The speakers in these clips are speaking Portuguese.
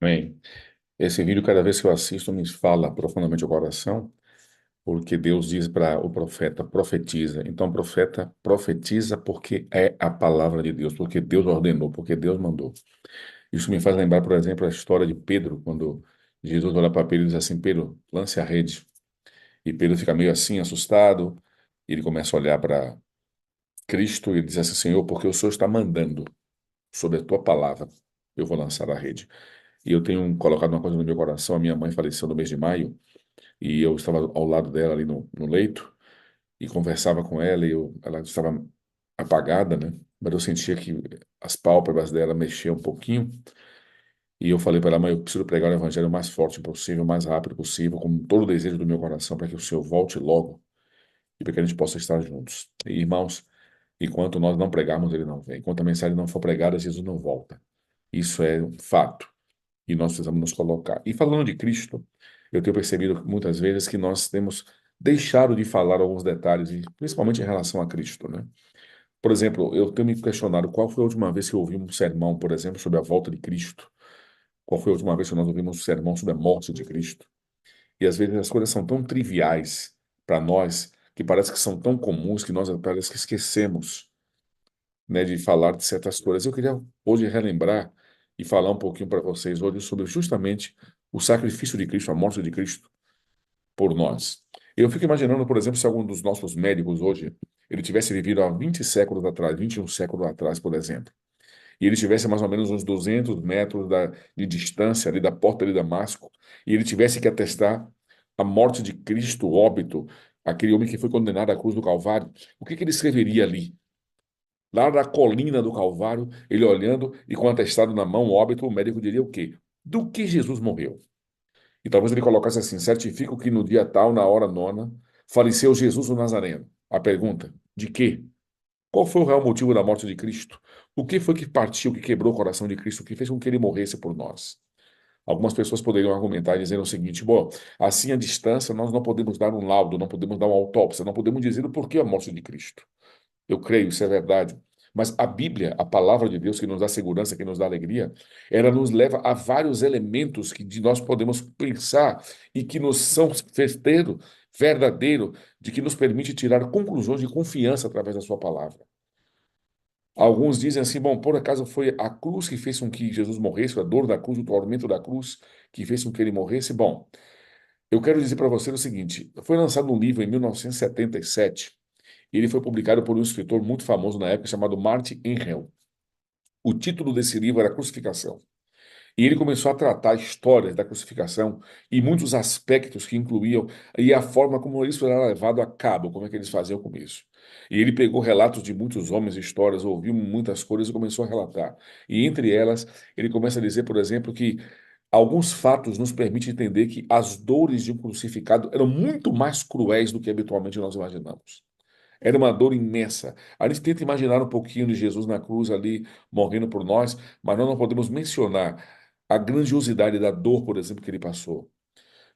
Amém. Esse vídeo, cada vez que eu assisto, me fala profundamente o coração, porque Deus diz para o profeta, profetiza. Então, o profeta profetiza porque é a palavra de Deus, porque Deus ordenou, porque Deus mandou. Isso me faz lembrar, por exemplo, a história de Pedro, quando Jesus olha para Pedro e diz assim: Pedro, lance a rede. E Pedro fica meio assim, assustado, e ele começa a olhar para Cristo e ele diz assim: Senhor, porque o Senhor está mandando sobre a tua palavra, eu vou lançar a rede. E eu tenho colocado uma coisa no meu coração. A minha mãe faleceu no mês de maio e eu estava ao lado dela ali no leito e conversava com ela ela estava apagada, né? Mas eu sentia que as pálpebras dela mexiam um pouquinho e eu falei para ela: mãe, eu preciso pregar o evangelho o mais forte possível, o mais rápido possível, com todo o desejo do meu coração para que o Senhor volte logo e para que a gente possa estar juntos. E, irmãos, enquanto nós não pregarmos, ele não vem. Enquanto a mensagem não for pregada, Jesus não volta. Isso é um fato. E nós precisamos nos colocar. E falando de Cristo, eu tenho percebido muitas vezes que nós temos deixado de falar alguns detalhes, principalmente em relação a Cristo, né? Por exemplo, eu tenho me questionado qual foi a última vez que eu ouvi um sermão, por exemplo, sobre a volta de Cristo. Qual foi a última vez que nós ouvimos um sermão sobre a morte de Cristo? E às vezes as coisas são tão triviais para nós, que parece que são tão comuns que nós parece que esquecemos, né, de falar de certas coisas. Eu queria hoje relembrar e falar um pouquinho para vocês hoje sobre justamente o sacrifício de Cristo, a morte de Cristo por nós. Eu fico imaginando, por exemplo, se algum dos nossos médicos hoje, ele tivesse vivido há 20 séculos atrás, 21 séculos atrás, por exemplo, e ele tivesse mais ou menos uns 200 metros de distância ali da porta de Damasco, e ele tivesse que atestar a morte de Cristo, o óbito, aquele homem que foi condenado à cruz do Calvário, o que que ele escreveria ali? Lá da colina do Calvário, ele olhando e com o atestado na mão, o óbito, o médico diria o quê? Do que Jesus morreu. E talvez ele colocasse assim: certifico que no dia tal, na hora nona, faleceu Jesus o Nazareno. A pergunta: de quê? Qual foi o real motivo da morte de Cristo? O que foi que partiu, que quebrou o coração de Cristo, que fez com que ele morresse por nós? Algumas pessoas poderiam argumentar dizendo o seguinte: bom, assim à distância, nós não podemos dar um laudo, não podemos dar uma autópsia, não podemos dizer o porquê a morte de Cristo. Eu creio, isso é verdade. Mas a Bíblia, a palavra de Deus que nos dá segurança, que nos dá alegria, ela nos leva a vários elementos que de nós podemos pensar e que nos são certeiro, verdadeiro, de que nos permite tirar conclusões de confiança através da sua palavra. Alguns dizem assim: bom, por acaso foi a cruz que fez com que Jesus morresse, a dor da cruz, o tormento da cruz que fez com que ele morresse? Bom, eu quero dizer para você o seguinte: foi lançado um livro em 1977 e ele foi publicado por um escritor muito famoso na época chamado Martin Engel. O título desse livro era Crucificação. E ele começou a tratar histórias da crucificação e muitos aspectos que incluíam e a forma como isso era levado a cabo, como é que eles faziam com isso. E ele pegou relatos de muitos homens, histórias, ouviu muitas coisas e começou a relatar. E entre elas, ele começa a dizer, por exemplo, que alguns fatos nos permitem entender que as dores de um crucificado eram muito mais cruéis do que habitualmente nós imaginamos. Era uma dor imensa. A gente tenta imaginar um pouquinho de Jesus na cruz ali, morrendo por nós, mas nós não podemos mencionar a grandiosidade da dor, por exemplo, que ele passou.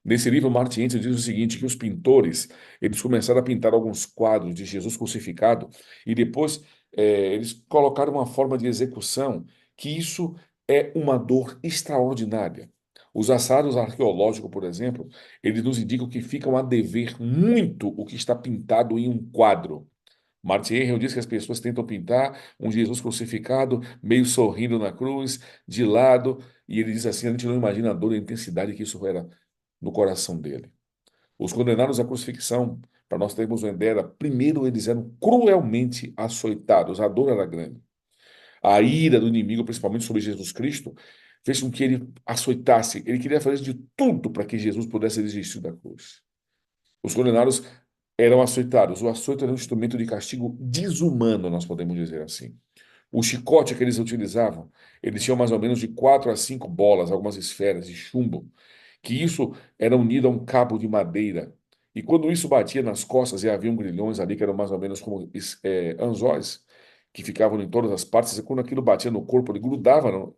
Nesse livro, Martin Enz diz o seguinte, que os pintores, eles começaram a pintar alguns quadros de Jesus crucificado e depois eles colocaram uma forma de execução que isso é uma dor extraordinária. Os achados arqueológicos, por exemplo, eles nos indicam que ficam a dever muito o que está pintado em um quadro. Martin Henry diz que as pessoas tentam pintar um Jesus crucificado, meio sorrindo na cruz, de lado, e ele diz assim: a gente não imagina a dor e a intensidade que isso era no coração dele. Os condenados à crucifixão, para nós termos uma ideia, primeiro eles eram cruelmente açoitados, a dor era grande. A ira do inimigo, principalmente sobre Jesus Cristo, fez com que ele açoitasse. Ele queria fazer de tudo para que Jesus pudesse desistir da cruz. Os condenados eram açoitados. O açoite era um instrumento de castigo desumano, nós podemos dizer assim. O chicote que eles utilizavam, eles tinham mais ou menos de 4 a 5 bolas, algumas esferas de chumbo, que isso era unido a um cabo de madeira. E quando isso batia nas costas, e havia grilhões ali que eram mais ou menos como anzóis, que ficavam em todas as partes, e quando aquilo batia no corpo, ele grudava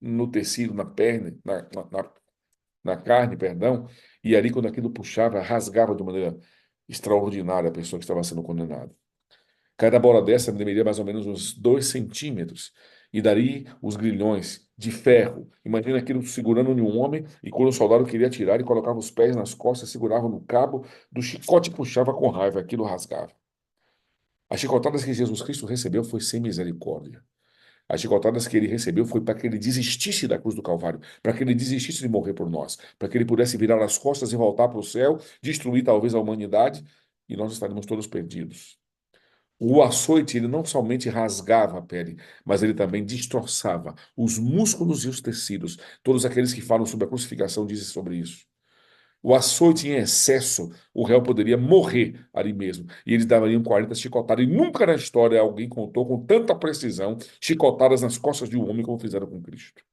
no tecido, na perna, na carne, perdão, e ali quando aquilo puxava, rasgava de maneira extraordinária a pessoa que estava sendo condenada. Cada bola dessa deveria mais ou menos uns 2 centímetros. E dali os grilhões de ferro. Imagina aquilo segurando em um homem, e quando o soldado queria atirar, ele colocava os pés nas costas, segurava no cabo do chicote e puxava com raiva, aquilo rasgava. As chicotadas que Jesus Cristo recebeu foi sem misericórdia. As chicotadas que ele recebeu foi para que ele desistisse da cruz do Calvário, para que ele desistisse de morrer por nós, para que ele pudesse virar as costas e voltar para o céu, destruir talvez a humanidade, e nós estaríamos todos perdidos. O açoite, ele não somente rasgava a pele, mas ele também destroçava os músculos e os tecidos. Todos aqueles que falam sobre a crucificação dizem sobre isso. O açoite em excesso, o réu poderia morrer ali mesmo. E eles dariam 40 chicotadas. E nunca na história alguém contou com tanta precisão chicotadas nas costas de um homem como fizeram com Cristo.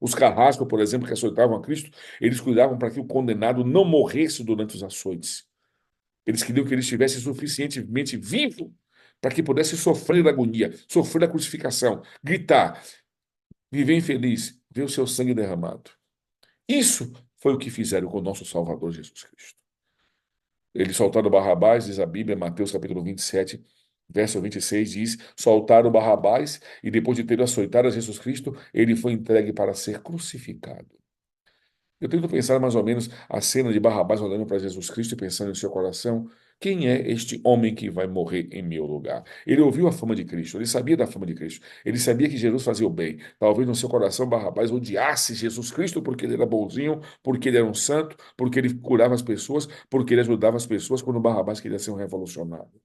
Os carrascos, por exemplo, que açoitavam a Cristo, eles cuidavam para que o condenado não morresse durante os açoites. Eles queriam que ele estivesse suficientemente vivo para que pudesse sofrer a agonia, sofrer a crucificação, gritar, viver infeliz, ver o seu sangue derramado. Isso foi o que fizeram com o nosso Salvador Jesus Cristo. Eles soltaram Barrabás, diz a Bíblia, Mateus capítulo 27, verso 26, diz: soltaram Barrabás e depois de ter açoitado a Jesus Cristo, ele foi entregue para ser crucificado. Eu tento pensar mais ou menos a cena de Barrabás olhando para Jesus Cristo e pensando em seu coração: quem é este homem que vai morrer em meu lugar? Ele ouviu a fama de Cristo, ele sabia da fama de Cristo, ele sabia que Jesus fazia o bem. Talvez no seu coração Barrabás odiasse Jesus Cristo porque ele era bonzinho, porque ele era um santo, porque ele curava as pessoas, porque ele ajudava as pessoas, quando Barrabás queria ser um revolucionário.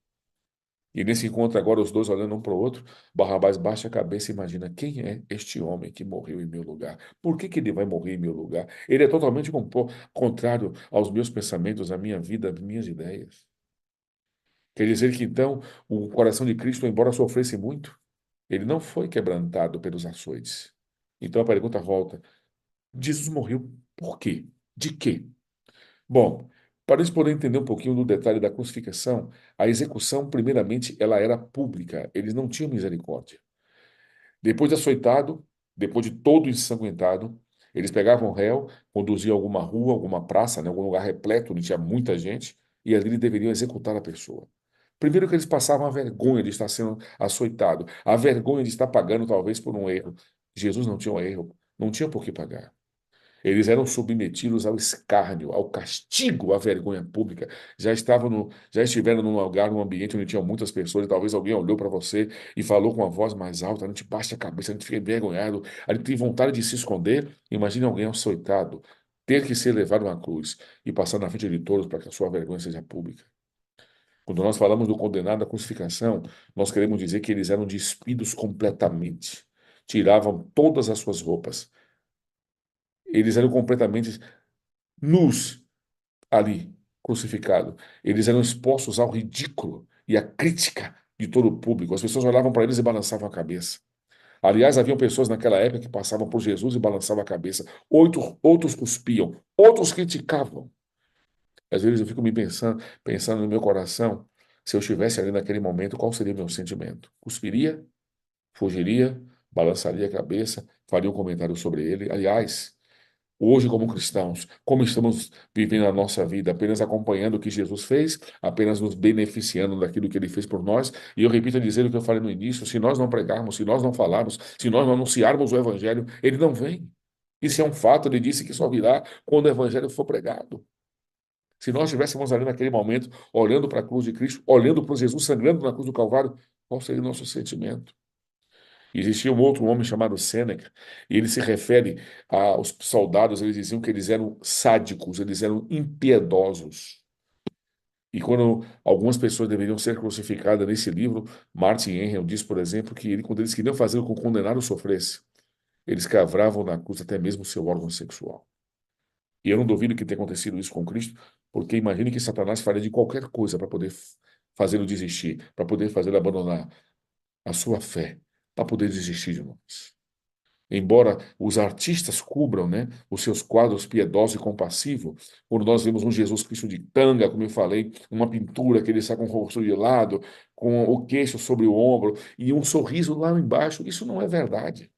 E nesse encontro agora, os dois olhando um para o outro, Barrabás baixa a cabeça e imagina: quem é este homem que morreu em meu lugar? Por que que ele vai morrer em meu lugar? Ele é totalmente contrário aos meus pensamentos, à minha vida, às minhas ideias. Quer dizer que então o coração de Cristo, embora sofresse muito, ele não foi quebrantado pelos açoites. Então a pergunta volta: Jesus morreu por quê? De quê? Bom, para eles poderem entender um pouquinho do detalhe da crucificação, a execução, primeiramente, ela era pública, eles não tinham misericórdia. Depois de açoitado, depois de todo ensanguentado, eles pegavam o réu, conduziam a alguma rua, alguma praça, né, algum lugar repleto, onde tinha muita gente, e ali eles deveriam executar a pessoa. Primeiro que eles passavam a vergonha de estar sendo açoitado, a vergonha de estar pagando talvez por um erro. Jesus não tinha um erro, não tinha por que pagar. Eles eram submetidos ao escárnio, ao castigo, à vergonha pública. Já estiveram num lugar, num ambiente onde tinham muitas pessoas, e talvez alguém olhou para você e falou com a voz mais alta, a gente baixa a cabeça, a gente fica envergonhado, a gente tem vontade de se esconder. Imagine alguém açoitado, ter que ser levado à cruz e passar na frente de todos para que a sua vergonha seja pública. Quando nós falamos do condenado à crucificação, nós queremos dizer que eles eram despidos completamente. Tiravam todas as suas roupas. Eles eram completamente nus ali, crucificado. Eles eram expostos ao ridículo e à crítica de todo o público. As pessoas olhavam para eles e balançavam a cabeça. Aliás, haviam pessoas naquela época que passavam por Jesus e balançavam a cabeça. Outros cuspiam, outros criticavam. Às vezes eu fico me pensando no meu coração, se eu estivesse ali naquele momento, qual seria o meu sentimento? Cuspiria? Fugiria? Balançaria a cabeça? Faria um comentário sobre ele? Aliás, hoje, como cristãos, como estamos vivendo a nossa vida, apenas acompanhando o que Jesus fez, apenas nos beneficiando daquilo que ele fez por nós. E eu repito a dizer o que eu falei no início: se nós não pregarmos, se nós não falarmos, se nós não anunciarmos o evangelho, ele não vem. Isso é um fato, ele disse que só virá quando o evangelho for pregado. Se nós estivéssemos ali naquele momento, olhando para a cruz de Cristo, olhando para Jesus sangrando na cruz do Calvário, qual seria o nosso sentimento? Existia um outro homem chamado Sêneca, e ele se refere aos soldados, eles diziam que eles eram sádicos, eles eram impiedosos. E quando algumas pessoas deveriam ser crucificadas nesse livro, Martin Engel diz, por exemplo, que quando eles queriam fazer com que o condenado sofresse, eles cravravam na cruz até mesmo o seu órgão sexual. E eu não duvido que tenha acontecido isso com Cristo, porque imagine que Satanás faria de qualquer coisa para poder fazê-lo desistir, para poder fazê-lo abandonar a sua fé, para poder desistir de nós. Embora os artistas cubram, né, os seus quadros piedosos e compassivos, quando nós vemos um Jesus Cristo de tanga, como eu falei, uma pintura que ele está com o rosto de lado, com o queixo sobre o ombro e um sorriso lá embaixo, isso não é verdade.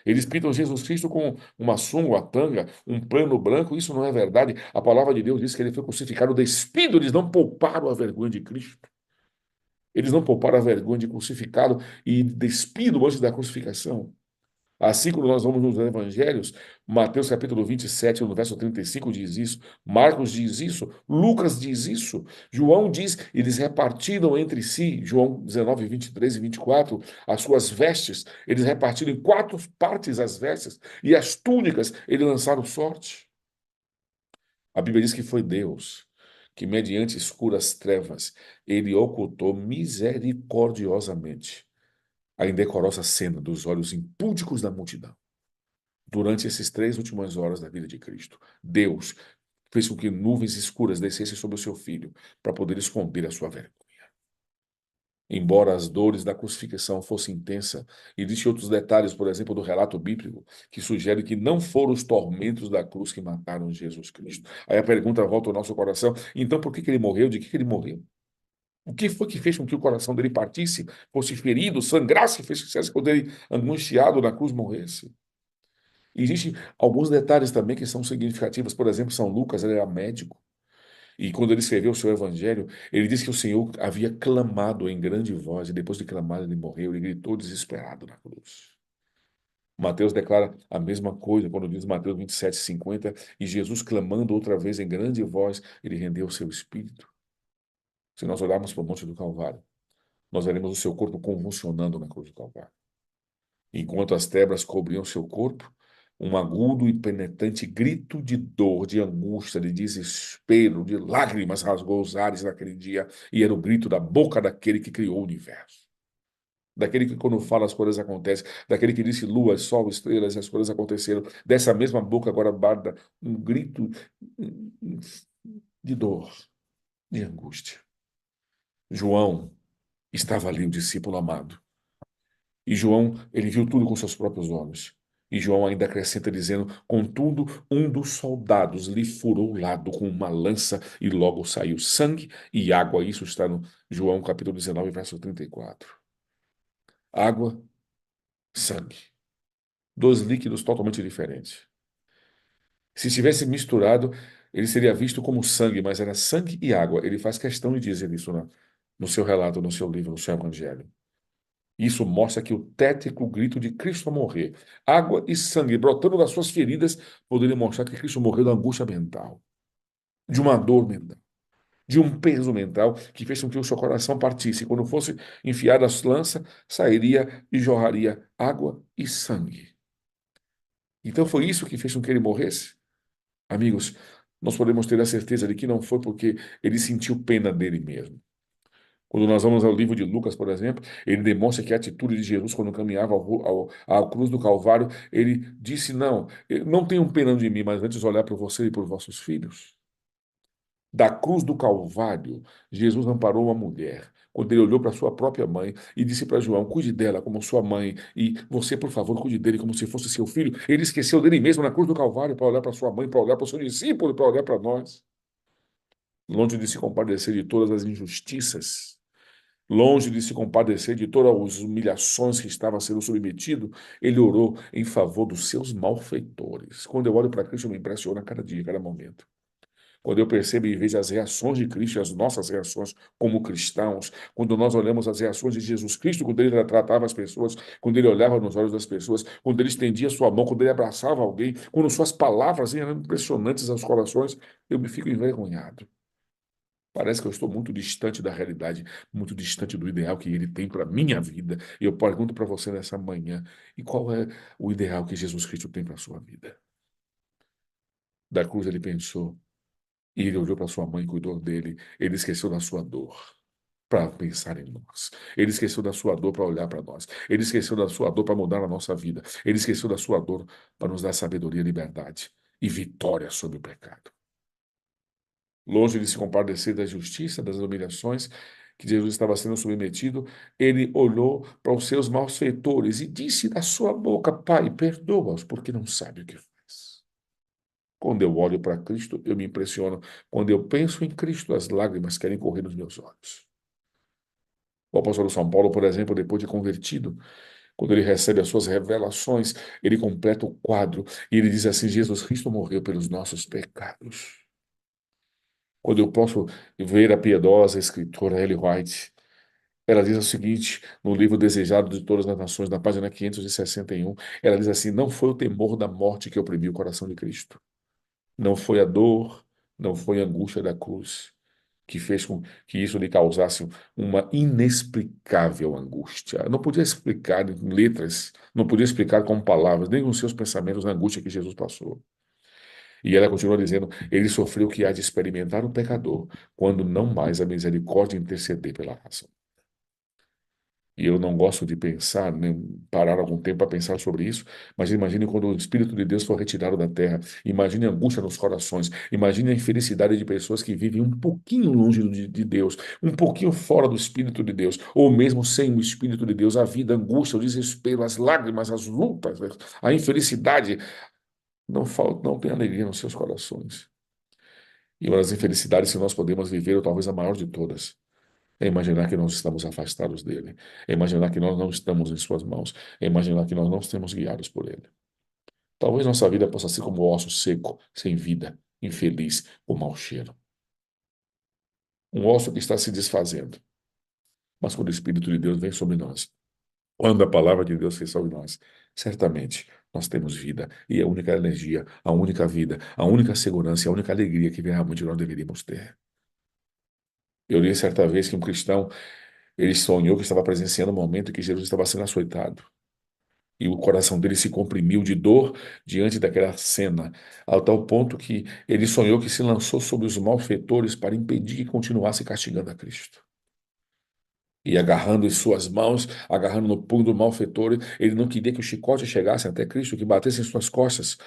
Eles pintam Jesus Cristo com uma sunga, uma tanga, um pano branco, isso não é verdade. A palavra de Deus diz que ele foi crucificado despido, eles não pouparam a vergonha de Cristo. Eles não pouparam a vergonha de crucificá-lo e despido antes da crucificação. Assim como nós vamos nos evangelhos, Mateus capítulo 27, no verso 35 diz isso, Marcos diz isso, Lucas diz isso, João diz, eles repartiram entre si, João 19, 23 e 24, as suas vestes, eles repartiram em quatro partes as vestes, e as túnicas, eles lançaram sorte. A Bíblia diz que foi Deus que, mediante escuras trevas, ele ocultou misericordiosamente a indecorosa cena dos olhos impúdicos da multidão. Durante esses 3 últimas horas da vida de Cristo, Deus fez com que nuvens escuras descessem sobre o seu filho para poder esconder a sua vergonha. Embora as dores da crucificação fossem intensas, existem outros detalhes, por exemplo, do relato bíblico, que sugerem que não foram os tormentos da cruz que mataram Jesus Cristo. Aí a pergunta volta ao nosso coração: então por que ele morreu? De que ele morreu? O que foi que fez com que o coração dele partisse, fosse ferido, sangrasse, fez que quando ele, angustiado na cruz, morresse? Existem alguns detalhes também que são significativos. Por exemplo, São Lucas, ele era médico. E quando ele escreveu o seu evangelho, ele disse que o Senhor havia clamado em grande voz, e depois de clamar, ele morreu, ele gritou desesperado na cruz. Mateus declara a mesma coisa quando diz Mateus 27:50, e Jesus clamando outra vez em grande voz, ele rendeu o seu espírito. Se nós olharmos para o Monte do Calvário, nós veremos o seu corpo convulsionando na cruz do Calvário. Enquanto as trevas cobriam seu corpo, um agudo e penetrante grito de dor, de angústia, de desespero, de lágrimas rasgou os ares naquele dia, e era o grito da boca daquele que criou o universo. Daquele que, quando fala, as coisas acontecem. Daquele que disse lua, sol, estrelas, e as coisas aconteceram. Dessa mesma boca agora barda um grito de dor, de angústia. João estava ali, o discípulo amado. E João, ele viu tudo com seus próprios olhos. E João ainda acrescenta dizendo: contudo, um dos soldados lhe furou o lado com uma lança e logo saiu sangue e água. Isso está no João capítulo 19, verso 34. Água, sangue. Dois líquidos totalmente diferentes. Se estivesse misturado, ele seria visto como sangue, mas era sangue e água. Ele faz questão de dizer isso no seu relato, no seu livro, no seu evangelho. Isso mostra que o tétrico grito de Cristo a morrer, água e sangue brotando das suas feridas, poderia mostrar que Cristo morreu da angústia mental, de uma dor mental, de um peso mental que fez com que o seu coração partisse. Quando fosse enfiada a lança, sairia e jorraria água e sangue. Então foi isso que fez com que ele morresse? Amigos, nós podemos ter a certeza de que não foi porque ele sentiu pena dele mesmo. Quando nós vamos ao livro de Lucas, por exemplo, ele demonstra que a atitude de Jesus, quando caminhava à cruz do Calvário, ele disse: não, não tenham pena de mim, mas antes olhar para você e para os vossos filhos. Da cruz do Calvário, Jesus amparou uma mulher. Quando ele olhou para sua própria mãe e disse para João: cuide dela como sua mãe, e você, por favor, cuide dele como se fosse seu filho. Ele esqueceu dele mesmo na cruz do Calvário para olhar para sua mãe, para olhar para o seu discípulo, para olhar para nós. Longe de se compadecer de todas as injustiças, longe de se compadecer de todas as humilhações que estava sendo submetido, ele orou em favor dos seus malfeitores. Quando eu olho para Cristo, me impressiona a cada dia, a cada momento. Quando eu percebo e vejo as reações de Cristo e as nossas reações como cristãos, quando nós olhamos as reações de Jesus Cristo, quando ele tratava as pessoas, quando ele olhava nos olhos das pessoas, quando ele estendia sua mão, quando ele abraçava alguém, quando suas palavras eram impressionantes aos corações, eu me fico envergonhado. Parece que eu estou muito distante da realidade, muito distante do ideal que ele tem para a minha vida. E eu pergunto para você nessa manhã, e qual é o ideal que Jesus Cristo tem para a sua vida? Da cruz ele pensou, e ele olhou para sua mãe e cuidou dele. Ele esqueceu da sua dor para pensar em nós. Ele esqueceu da sua dor para olhar para nós. Ele esqueceu da sua dor para mudar a nossa vida. Ele esqueceu da sua dor para nos dar sabedoria, liberdade e vitória sobre o pecado. Longe de se compadecer da justiça, das humilhações que Jesus estava sendo submetido, ele olhou para os seus malfeitores e disse da sua boca: Pai, perdoa-os, porque não sabe o que faz. Quando eu olho para Cristo, eu me impressiono. Quando eu penso em Cristo, as lágrimas querem correr nos meus olhos. O apóstolo São Paulo, por exemplo, depois de convertido, quando ele recebe as suas revelações, ele completa o quadro e ele diz assim: Jesus Cristo morreu pelos nossos pecados. Quando eu posso ver a piedosa escritora Ellen White, Ela diz o seguinte, no livro Desejado de Todas as Nações, na página 561, ela diz assim: não foi o temor da morte que oprimiu o coração de Cristo. Não foi a dor, não foi a angústia da cruz que fez com que isso lhe causasse uma inexplicável angústia. Não podia explicar em letras, não podia explicar com palavras, nem com seus pensamentos a angústia que Jesus passou. E ela continua dizendo: ele sofreu o que há de experimentar o pecador, quando não mais a misericórdia interceder pela raça. E eu não gosto de pensar, nem parar algum tempo para pensar sobre isso, mas imagine quando o Espírito de Deus for retirado da terra. Imagine a angústia nos corações. Imagine a infelicidade de pessoas que vivem um pouquinho longe de Deus, um pouquinho fora do Espírito de Deus, ou mesmo sem o Espírito de Deus. A vida, a angústia, o desespero, as lágrimas, as lutas, a infelicidade. Não falta, não tem alegria nos seus corações. E uma das infelicidades que nós podemos viver, ou talvez a maior de todas, é imaginar que nós estamos afastados dele. É imaginar que nós não estamos em suas mãos. É imaginar que nós não somos guiados por ele. Talvez nossa vida possa ser como osso seco, sem vida, infeliz, com mau cheiro. Um osso que está se desfazendo. Mas quando o Espírito de Deus vem sobre nós, quando a palavra de Deus vem sobre nós, certamente nós temos vida. E a única energia, a única vida, a única segurança, a única alegria que realmente nós deveríamos ter. Eu li certa vez que um cristão, ele sonhou que estava presenciando um momento em que Jesus estava sendo açoitado. E o coração dele se comprimiu de dor diante daquela cena, ao tal ponto que ele sonhou que se lançou sobre os malfeitores para impedir que continuasse castigando a Cristo. E agarrando em suas mãos, agarrando no punho do malfeitor, ele não queria que o chicote chegasse até Cristo, que batesse em suas costas.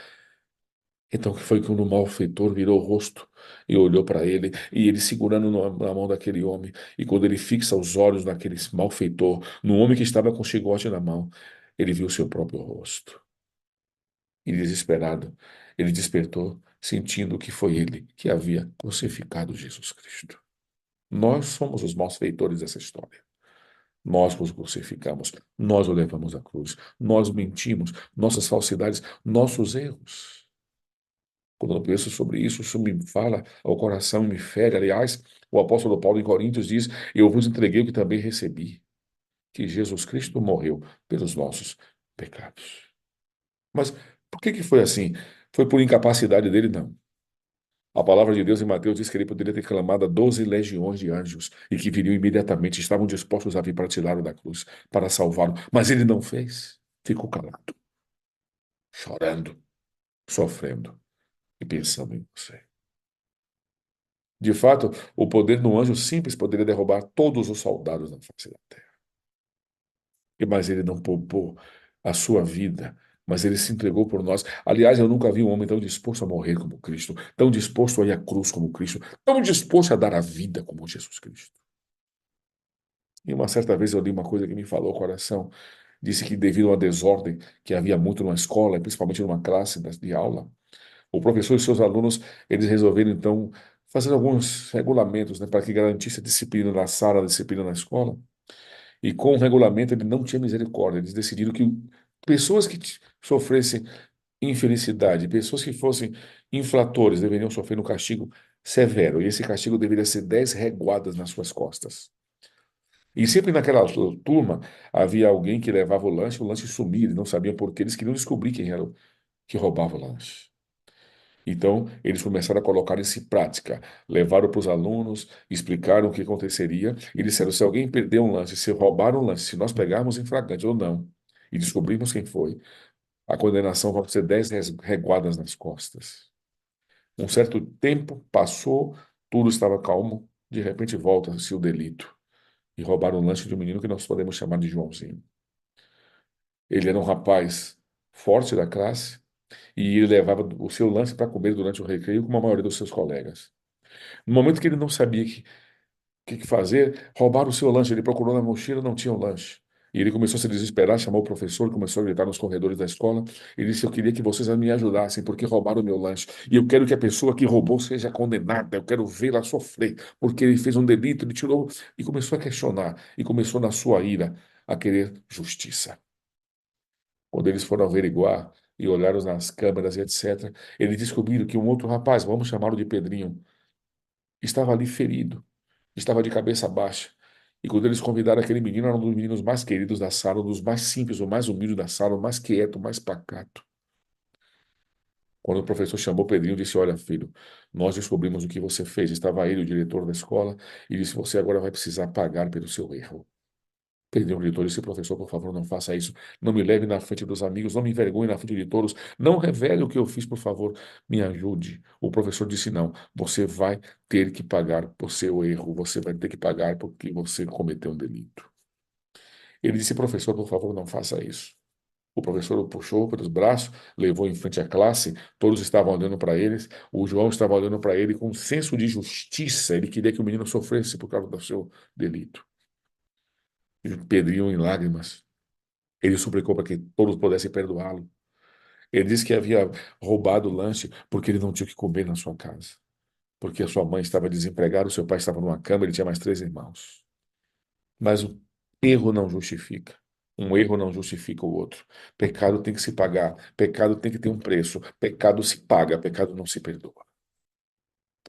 Então, que foi quando o malfeitor virou o rosto e olhou para ele, e ele segurando na mão daquele homem, e quando ele fixa os olhos naquele malfeitor, no homem que estava com o chicote na mão, ele viu o seu próprio rosto. E desesperado, ele despertou, sentindo que foi ele que havia crucificado Jesus Cristo. Nós somos os malfeitores dessa história. Nós os crucificamos, nós o levamos à cruz, nós mentimos, nossas falsidades, nossos erros. Quando eu penso sobre isso me fala ao coração, me fere. Aliás, o apóstolo Paulo em Coríntios diz: eu vos entreguei o que também recebi, que Jesus Cristo morreu pelos nossos pecados. Mas por que que foi assim? Foi por incapacidade dele? Não. A palavra de Deus em Mateus diz que ele poderia ter clamado a 12 legiões de anjos e que viriam imediatamente, estavam dispostos a vir para tirá-lo da cruz, para salvá-lo. Mas ele não fez. Ficou calado, chorando, sofrendo e pensando em você. De fato, o poder no anjo simples poderia derrubar todos os soldados da face da terra. Mas ele não poupou a sua vida, mas ele se entregou por nós. Aliás, eu nunca vi um homem tão disposto a morrer como Cristo, tão disposto a ir à cruz como Cristo, tão disposto a dar a vida como Jesus Cristo. E uma certa vez eu li uma coisa que me falou o coração. Disse que devido a uma desordem que havia muito na escola, principalmente numa classe de aula, o professor e seus alunos, eles resolveram então fazer alguns regulamentos, né, para que garantisse a disciplina na sala, a disciplina na escola. E com o regulamento ele não tinha misericórdia. Eles decidiram que pessoas que sofressem infelicidade, pessoas que fossem infratores, deveriam sofrer um castigo severo. E esse castigo deveria ser 10 reguadas nas suas costas. E sempre naquela turma havia alguém que levava o lanche sumia, eles não sabiam por quê, eles queriam descobrir quem era que roubava o lanche. Então, eles começaram a colocar isso em prática. Levaram para os alunos, explicaram o que aconteceria e disseram: se alguém perder um lance, se roubar um lance, se nós pegarmos em flagrante ou não, e descobrirmos quem foi, a condenação vai ser 10 reguadas nas costas. Um certo tempo passou, tudo estava calmo, de repente volta-se o delito. E roubaram o lanche de um menino que nós podemos chamar de Joãozinho. Ele era um rapaz forte da classe e ele levava o seu lanche para comer durante o recreio, como a maioria dos seus colegas. No momento que ele não sabia que fazer, roubaram o seu lanche. Ele procurou na mochila, não tinha o lanche. E ele começou a se desesperar, chamou o professor, começou a gritar nos corredores da escola. Ele disse: eu queria que vocês me ajudassem, porque roubaram o meu lanche. E eu quero que a pessoa que roubou seja condenada. Eu quero vê-la sofrer, porque ele fez um delito, ele tirou. E começou a questionar. E começou, na sua ira, a querer justiça. Quando eles foram averiguar e olharam nas câmeras e etc., eles descobriram que um outro rapaz, vamos chamá-lo de Pedrinho, estava ali ferido, estava de cabeça baixa. E quando eles convidaram aquele menino, era um dos meninos mais queridos da sala, um dos mais simples, o mais humilde da sala, o mais quieto, o mais pacato. Quando o professor chamou Pedrinho, disse: Olha, filho, nós descobrimos o que você fez. Estava ele, o diretor da escola, e disse: Você agora vai precisar pagar pelo seu erro. Pedrinho gritou e disse: Professor, por favor, não faça isso. Não me leve na frente dos amigos, não me envergonhe na frente de todos. Não revele o que eu fiz, por favor, me ajude. O professor disse: Não, você vai ter que pagar por seu erro. Você vai ter que pagar porque você cometeu um delito. Ele disse: Professor, por favor, não faça isso. O professor o puxou pelos braços, levou em frente à classe, todos estavam olhando para eles, o João estava olhando para ele com um senso de justiça, ele queria que o menino sofresse por causa do seu delito. E o Pedrinho, em lágrimas, ele suplicou para que todos pudessem perdoá-lo. Ele disse que havia roubado o lanche porque ele não tinha o que comer na sua casa, porque a sua mãe estava desempregada, o seu pai estava numa cama, ele tinha mais três irmãos. Mas o erro não justifica. Um erro não justifica o outro. Pecado tem que se pagar. Pecado tem que ter um preço. Pecado se paga. Pecado não se perdoa.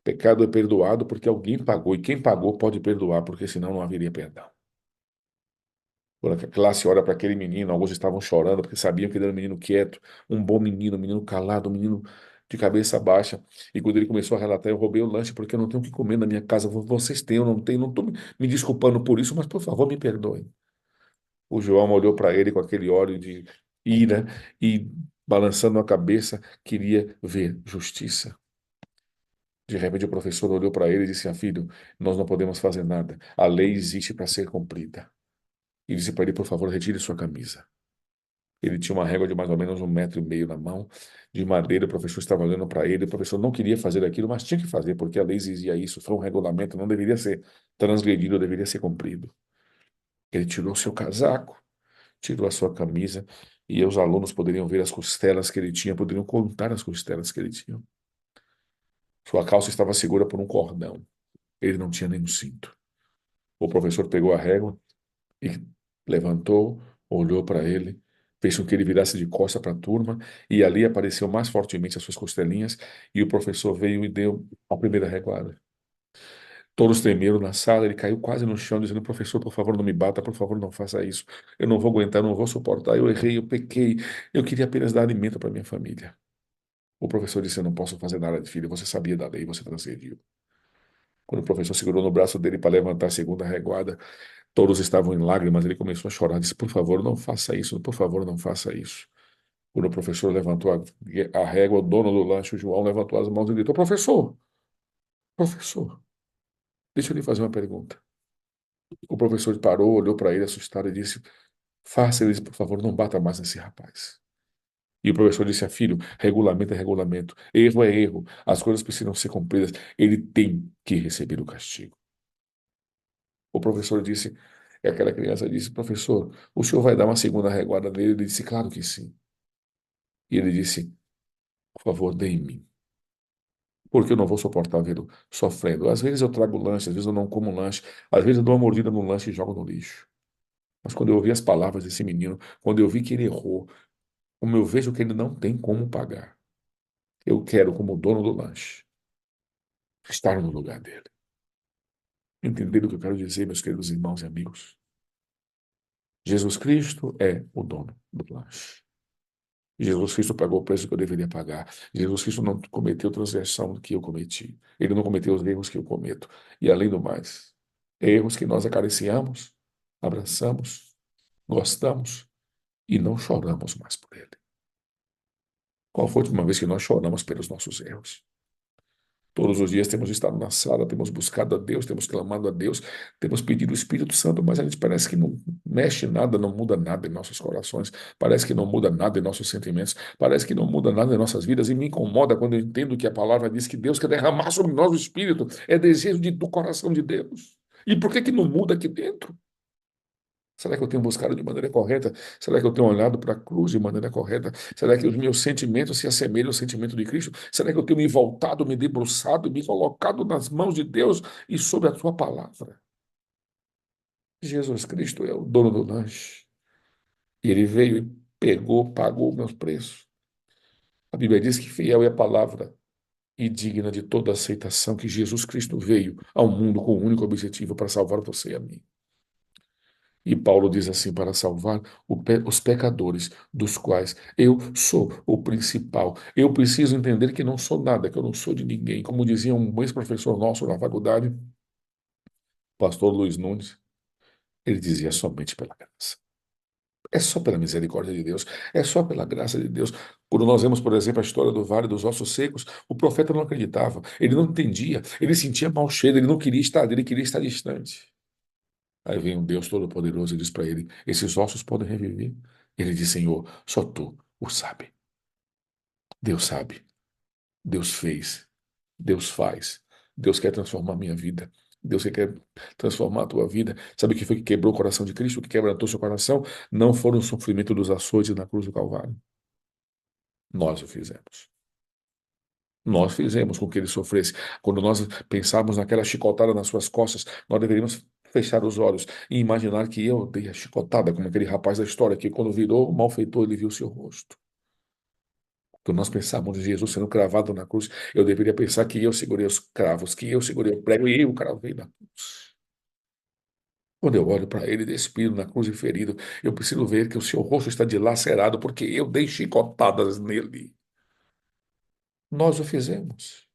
Pecado é perdoado porque alguém pagou. E quem pagou pode perdoar, porque senão não haveria perdão. Quando a classe olha para aquele menino, alguns estavam chorando porque sabiam que ele era um menino quieto, um bom menino, um menino calado, um menino de cabeça baixa. E quando ele começou a relatar, eu roubei o lanche porque eu não tenho o que comer na minha casa. Vocês têm, eu não tenho. Não estou me desculpando por isso, mas por favor me perdoem. O João olhou para ele com aquele óleo de ira e, balançando a cabeça, queria ver justiça. De repente, o professor olhou para ele e disse: Filho, nós não podemos fazer nada. A lei existe para ser cumprida. E disse para ele: Por favor, retire sua camisa. Ele tinha uma régua de mais ou menos 1,5 metros na mão, de madeira. O professor estava olhando para ele. O professor não queria fazer aquilo, mas tinha que fazer, porque a lei exigia isso. Foi um regulamento, não deveria ser transgredido, deveria ser cumprido. Ele tirou seu casaco, tirou a sua camisa e os alunos poderiam ver as costelas que ele tinha, poderiam contar as costelas que ele tinha. Sua calça estava segura por um cordão. Ele não tinha nenhum cinto. O professor pegou a régua e levantou, olhou para ele, fez com que ele virasse de costa para a turma e ali apareceu mais fortemente as suas costelinhas e o professor veio e deu a primeira reguada. Todos tremeram na sala, ele caiu quase no chão, dizendo: Professor, por favor, não me bata, por favor, não faça isso. Eu não vou aguentar, não vou suportar. Eu errei, eu pequei. Eu queria apenas dar alimento para minha família. O professor disse: Eu não posso fazer nada, filho. Você sabia da lei, você transgrediu. Quando o professor segurou no braço dele para levantar a segunda reguada, todos estavam em lágrimas. Ele começou a chorar, disse: Por favor, não faça isso, por favor, não faça isso. Quando o professor levantou a régua, o dono do lanche, o João, levantou as mãos e gritou: Professor, professor, deixa eu lhe fazer uma pergunta. O professor parou, olhou para ele assustado e disse: Faça, ele disse: Por favor, não bata mais nesse rapaz. E o professor disse: Filho, regulamento é regulamento, erro é erro, as coisas precisam ser cumpridas, ele tem que receber o castigo. O professor disse, e aquela criança disse: Professor, o senhor vai dar uma segunda reguada nele? Ele disse: Claro que sim. E ele disse: Por favor, dê em mim, porque eu não vou suportar vê-lo sofrendo. Às vezes eu trago lanche, às vezes eu não como lanche, às vezes eu dou uma mordida no lanche e jogo no lixo. Mas quando eu ouvi as palavras desse menino, quando eu vi que ele errou, como eu vejo que ele não tem como pagar, eu quero, como dono do lanche, estar no lugar dele. Entenderam o que eu quero dizer, meus queridos irmãos e amigos? Jesus Cristo é o dono do lanche. Jesus Cristo pagou o preço que eu deveria pagar. Jesus Cristo não cometeu transgressão que eu cometi. Ele não cometeu os erros que eu cometo. E além do mais, erros que nós acariciamos, abraçamos, gostamos e não choramos mais por ele. Qual foi a última vez que nós choramos pelos nossos erros? Todos os dias temos estado na sala, temos buscado a Deus, temos clamado a Deus, temos pedido o Espírito Santo, mas a gente parece que não mexe nada, não muda nada em nossos corações, parece que não muda nada em nossos sentimentos, parece que não muda nada em nossas vidas, e me incomoda quando eu entendo que a palavra diz que Deus quer derramar sobre nós o Espírito, é desejo do coração de Deus. E por que que não muda aqui dentro? Será que eu tenho buscado de maneira correta? Será que eu tenho olhado para a cruz de maneira correta? Será que os meus sentimentos se assemelham ao sentimento de Cristo? Será que eu tenho me voltado, me debruçado, me colocado nas mãos de Deus e sob a sua palavra? Jesus Cristo é o dono do lanche. E ele veio e pegou, pagou meus preços. A Bíblia diz que fiel é a palavra e digna de toda aceitação que Jesus Cristo veio ao mundo com o único objetivo para salvar você e a mim. E Paulo diz assim: para salvar os pecadores, dos quais eu sou o principal. Eu preciso entender que não sou nada, que eu não sou de ninguém. Como dizia um ex-professor nosso na faculdade, pastor Luiz Nunes, ele dizia: somente pela graça. É só pela misericórdia de Deus, é só pela graça de Deus. Quando nós vemos, por exemplo, a história do Vale dos Ossos Secos, o profeta não acreditava, ele não entendia, ele sentia mau cheiro, ele não queria estar ali, ele queria estar distante. Aí vem um Deus Todo-Poderoso e diz para ele: esses ossos podem reviver? Ele diz: Senhor, só tu o sabe. Deus sabe, Deus fez, Deus faz, Deus quer transformar a minha vida. Deus quer transformar a tua vida. Sabe o que foi que quebrou o coração de Cristo? O que quebrantou seu coração? Não foram o sofrimento dos açoites na cruz do Calvário. Nós o fizemos. Nós fizemos com que ele sofresse. Quando nós pensarmos naquela chicotada nas suas costas, nós deveríamos fechar os olhos e imaginar que eu dei a chicotada, como aquele rapaz da história que, quando virou o malfeitor, ele viu o seu rosto. Quando nós pensarmos em Jesus sendo cravado na cruz, eu deveria pensar que eu segurei os cravos, que eu segurei o prego e eu cravei na cruz. Quando eu olho para ele despido na cruz e ferido, eu preciso ver que o seu rosto está dilacerado porque eu dei chicotadas nele. Nós o fizemos.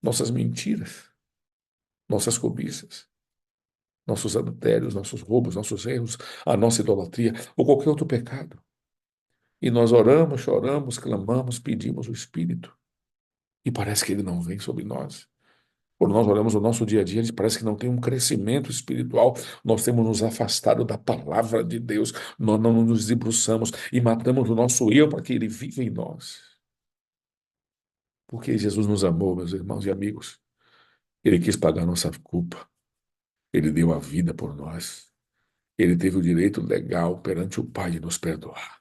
Nossas mentiras, nossas cobiças, nossos adultérios, nossos roubos, nossos erros, a nossa idolatria ou qualquer outro pecado. E nós oramos, choramos, clamamos, pedimos o Espírito. E parece que ele não vem sobre nós. Quando nós olhamos o nosso dia a dia, parece que não tem um crescimento espiritual. Nós temos nos afastado da palavra de Deus. Nós não nos debruçamos e matamos o nosso eu para que ele viva em nós. Porque Jesus nos amou, meus irmãos e amigos. Ele quis pagar nossa culpa. Ele deu a vida por nós. Ele teve o direito legal perante o Pai de nos perdoar.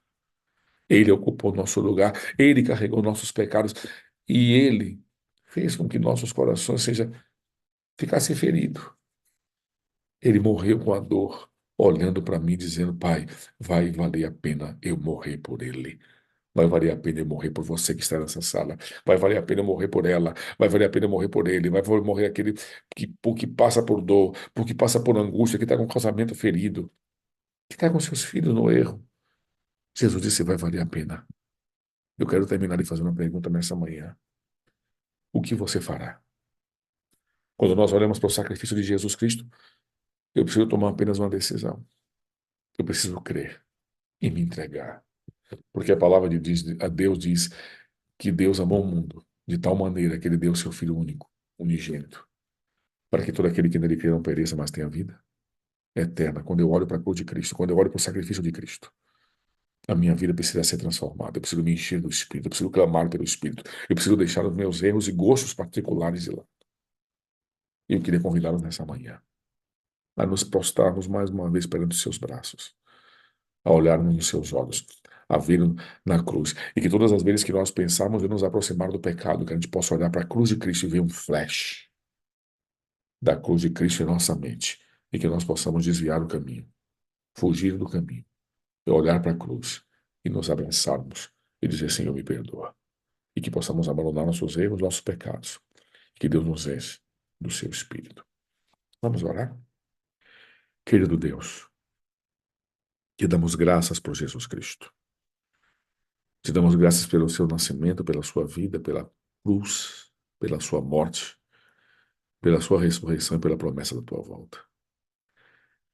Ele ocupou nosso lugar, ele carregou nossos pecados e ele fez com que nossos corações ficassem feridos. Ele morreu com a dor, olhando para mim, dizendo: Pai, vai valer a pena eu morrer por ele. Vai valer a pena eu morrer por você que está nessa sala. Vai valer a pena eu morrer por ela. Vai valer a pena eu morrer por ele. Vai morrer aquele que passa por dor, porque passa por angústia, que está com o casamento ferido, que está com seus filhos no erro. Jesus disse: vai valer a pena. Eu quero terminar de fazer uma pergunta nessa manhã. O que você fará? Quando nós olhamos para o sacrifício de Jesus Cristo, eu preciso tomar apenas uma decisão. Eu preciso crer e me entregar. Porque a palavra a Deus diz que Deus amou o mundo de tal maneira que ele deu o seu Filho único, unigênito, para que todo aquele que nele crê não pereça, mas tenha vida eterna. Quando eu olho para a cruz de Cristo, quando eu olho para o sacrifício de Cristo, a minha vida precisa ser transformada. Eu preciso me encher do Espírito, eu preciso clamar pelo Espírito, eu preciso deixar os meus erros e gostos particulares de lado. E eu queria convidá-los nessa manhã a nos prostrarmos mais uma vez perante os seus braços, a olharmos nos seus olhos, a ver na cruz. E que todas as vezes que nós pensarmos em nos aproximar do pecado, que a gente possa olhar para a cruz de Cristo e ver um flash da cruz de Cristo em nossa mente. E que nós possamos desviar o caminho, fugir do caminho, e olhar para a cruz e nos abraçarmos e dizer: Senhor, me perdoa. E que possamos abandonar nossos erros, nossos pecados. Que Deus nos enche do seu Espírito. Vamos orar? Querido Deus, te damos graças por Jesus Cristo. Te damos graças pelo seu nascimento, pela sua vida, pela cruz, pela sua morte, pela sua ressurreição e pela promessa da tua volta.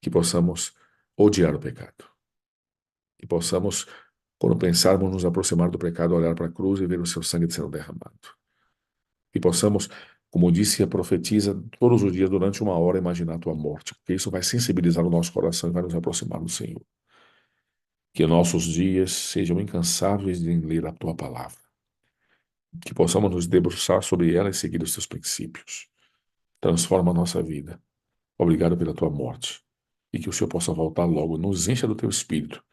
Que possamos odiar o pecado. Que possamos, quando pensarmos nos aproximar do pecado, olhar para a cruz e ver o seu sangue sendo derramado. Que possamos, como disse a profetisa, todos os dias, durante uma hora, imaginar a tua morte. Porque isso vai sensibilizar o nosso coração e vai nos aproximar do Senhor. Que nossos dias sejam incansáveis em ler a tua palavra. Que possamos nos debruçar sobre ela e seguir os teus princípios. Transforma a nossa vida. Obrigado pela tua morte. E que o Senhor possa voltar logo. Nos encha do teu espírito.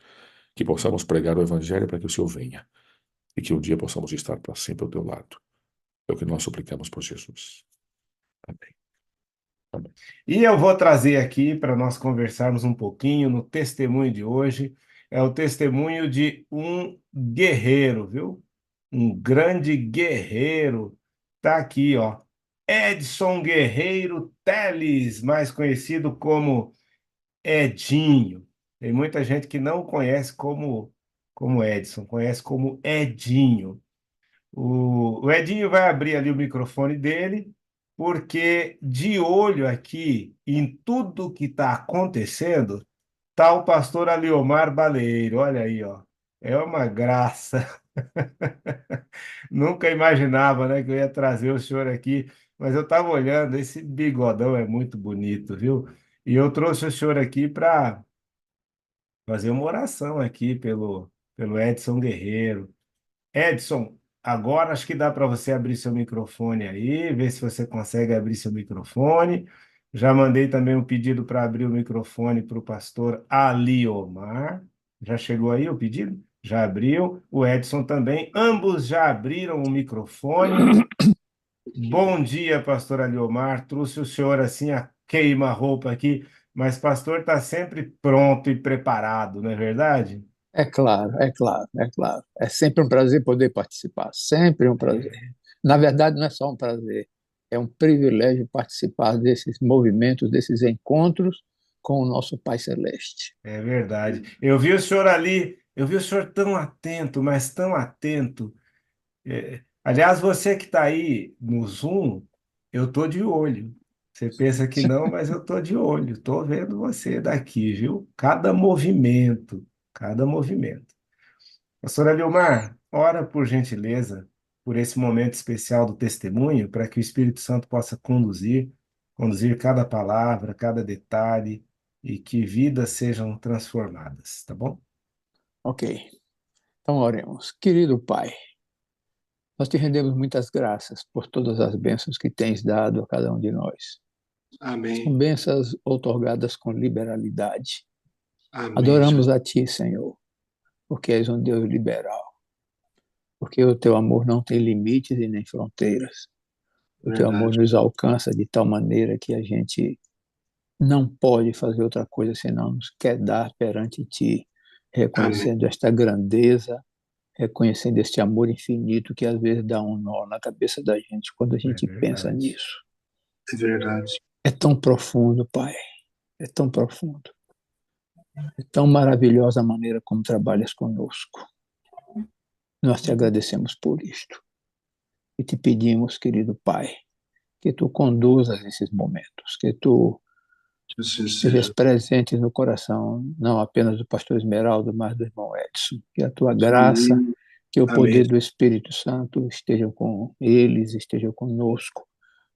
Que possamos pregar o Evangelho para que o Senhor venha. E que um dia possamos estar para sempre ao teu lado. É o que nós suplicamos por Jesus. Amém. Amém. E eu vou trazer aqui para nós conversarmos um pouquinho no testemunho de hoje. É o testemunho de um guerreiro, viu? Um grande guerreiro. Tá aqui, ó. Edson Guerreiro Teles, mais conhecido como Edinho. Tem muita gente que não conhece como Edson, conhece como Edinho. O Edinho vai abrir ali o microfone dele, porque de olho aqui em tudo que está acontecendo, tá o pastor Aliomar Baleiro. Olha aí, ó. É uma graça. Nunca imaginava, né, que eu ia trazer o senhor aqui, mas eu estava olhando, esse bigodão é muito bonito, viu? E eu trouxe o senhor aqui para fazer uma oração aqui pelo Edson Guerreiro. Edson, agora acho que dá para você abrir seu microfone aí, ver se você consegue abrir seu microfone. Já mandei também um pedido para abrir o microfone para o pastor Aliomar. Já chegou aí o pedido? Já abriu. O Edson também. Ambos já abriram o microfone. Bom dia, pastor Aliomar. Trouxe o senhor assim a queima-roupa aqui, mas pastor está sempre pronto e preparado, não é verdade? É claro, é claro, é claro. É sempre um prazer poder participar, sempre um prazer. Na verdade, não é só um prazer, é um privilégio participar desses movimentos, desses encontros com o nosso Pai Celeste. É verdade. Eu vi o senhor ali, eu vi o senhor tão atento, mas tão atento. Aliás, você que está aí no Zoom, eu tô de olho. Você pensa que não, mas eu tô de olho. Tô vendo você daqui, viu? Cada movimento, cada movimento. Pastor Aliomar, ora por gentileza, por esse momento especial do testemunho, para que o Espírito Santo possa conduzir cada palavra, cada detalhe, e que vidas sejam transformadas, tá bom? Ok, então oremos. Querido Pai, nós te rendemos muitas graças por todas as bênçãos que tens dado a cada um de nós. São Amém. bênçãos outorgadas com liberalidade. Amém, Adoramos Jesus. a Ti, Senhor, porque és um Deus liberal, porque o Teu amor não tem limites e nem fronteiras. O Teu amor Verdade. nos alcança de tal maneira que a gente não pode fazer outra coisa senão nos quedar perante Ti, Amém. reconhecendo esta grandeza, reconhecendo este amor infinito que às vezes dá um nó na cabeça da gente quando a É gente pensa verdade. nisso. É verdade. É tão profundo, Pai, é tão profundo. É tão maravilhosa a maneira como trabalhas conosco. Nós te agradecemos por isto e te pedimos, querido Pai, que tu conduzas esses momentos, que tu Que assim estejas seja. presente no coração, não apenas do pastor Esmeraldo, mas do irmão Edson. Que a tua graça, Amém. que o Amém. poder do Espírito Santo esteja com eles, esteja conosco,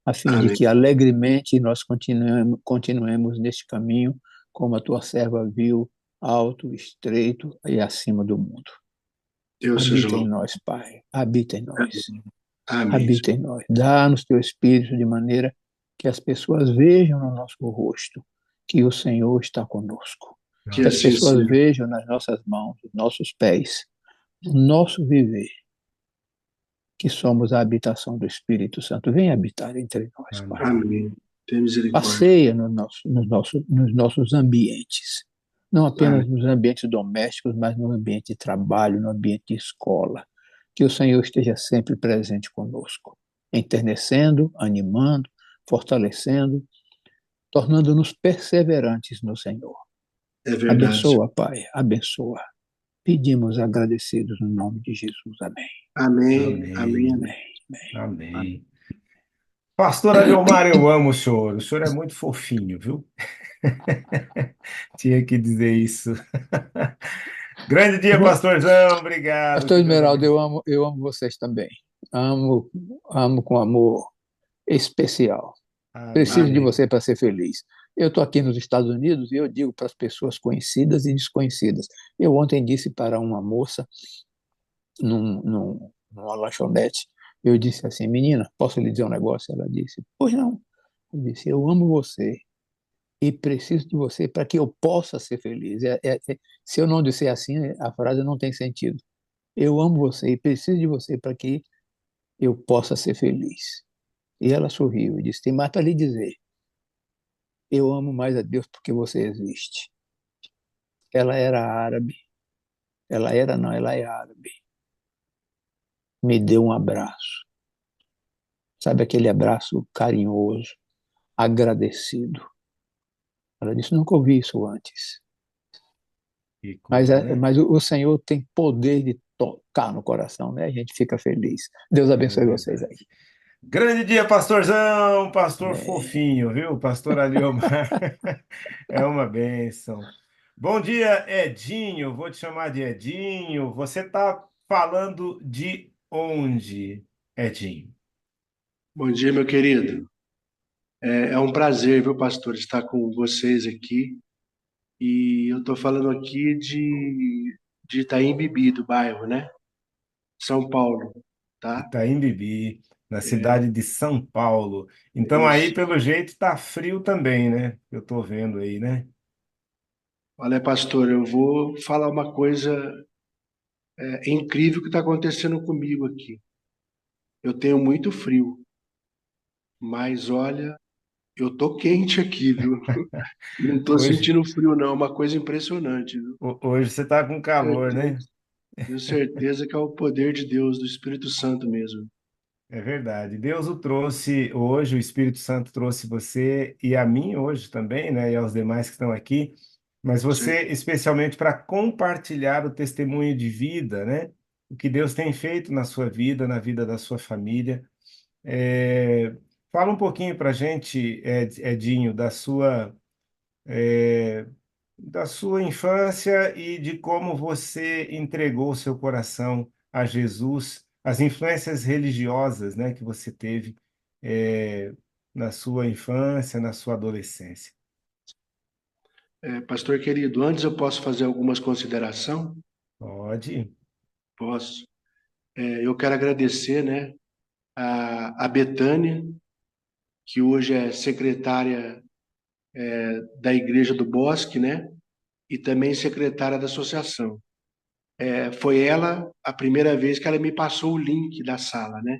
a fim de Amém. que alegremente nós continuemos neste caminho, como a tua serva viu, alto, estreito e acima do mundo. Deus seja Habita em louvado. nós, Pai, habita em nós, Amém. habita em nós. Dá-nos teu Espírito de maneira que as pessoas vejam no nosso rosto que o Senhor está conosco. Que Que as assim pessoas seja. vejam nas nossas mãos, nos nossos pés, no nosso viver, que somos a habitação do Espírito Santo. Vem habitar entre nós, Pai. Amém. Amém. Tem misericórdia. Passeia nos nossos ambientes. Não Amém. apenas nos ambientes domésticos, mas no ambiente de trabalho, no ambiente de escola. Que o Senhor esteja sempre presente conosco, enternecendo, animando, fortalecendo, tornando-nos perseverantes no Senhor. É verdade. Abençoa, Pai, abençoa. Pedimos agradecidos no nome de Jesus. Amém. Amém. Amém. Amém. Amém. Amém. Amém. Pastor Aliomar, eu amo o senhor. O senhor é muito fofinho, viu? Tinha que dizer isso. Grande dia, Irmão, pastorzão. Obrigado. Pastor Que Deus Esmeralda, abençoe. eu amo vocês também. Amo, amo com amor especial. Preciso de Amém. você para ser feliz. Eu estou aqui nos Estados Unidos e eu digo para as pessoas conhecidas e desconhecidas. Eu ontem disse para uma moça numa lanchonete, eu disse assim, menina, posso lhe dizer um negócio? Ela disse, pois não. Eu disse, eu amo você e preciso de você para que eu possa ser feliz. Se eu não disser assim, a frase não tem sentido. Eu amo você e preciso de você para que eu possa ser feliz. E ela sorriu e disse, tem mais para lhe dizer. Eu amo mais a Deus porque você existe. Ela era árabe. Ela era, não, ela é árabe. Me deu um abraço. Sabe aquele abraço carinhoso, agradecido. Ela disse, nunca ouvi isso antes. Que Mas, coisa, né? mas o Senhor tem poder de tocar no coração, né? A gente fica feliz. Deus É abençoe vocês aí. verdade. Grande dia, pastorzão, pastor Amém. fofinho, viu? Pastor Aliomar. É uma bênção. Bom dia, Edinho. Vou te chamar de Edinho. Você está falando de onde, Edinho? Bom dia, meu querido. É um prazer, viu, pastor, estar com vocês aqui. E eu estou falando aqui de Itaim Bibi, do bairro, né? São Paulo, tá? Itaim Bibi, na É cidade de São Paulo. Então aí, isso. pelo jeito, está frio também, né? Eu estou vendo aí, né? Olha, pastor, eu vou falar uma coisa incrível que está acontecendo comigo aqui. Eu tenho muito frio, mas olha, eu tô quente aqui, viu? Não tô Hoje, sentindo frio, não. É uma coisa impressionante, viu? hoje você está com calor, Certeza, né? tenho certeza que é o poder de Deus, do Espírito Santo mesmo. É verdade. Deus o trouxe hoje, o Espírito Santo trouxe você e a mim hoje também, né? E aos demais que estão aqui, mas você Certeza. especialmente para compartilhar o testemunho de vida, né? O que Deus tem feito na sua vida, na vida da sua família. É, Fala um pouquinho para a gente, Edinho, da sua infância e de como você entregou o seu coração a Jesus, as influências religiosas, né, que você teve, é, na sua infância, na sua adolescência. Pastor querido, antes eu posso fazer algumas considerações? Pode. Posso. Eu quero agradecer, né, a Betânia, que hoje é secretária da Igreja do Bosque, né, e também secretária da associação. Foi ela a primeira vez que ela me passou o link da sala, né,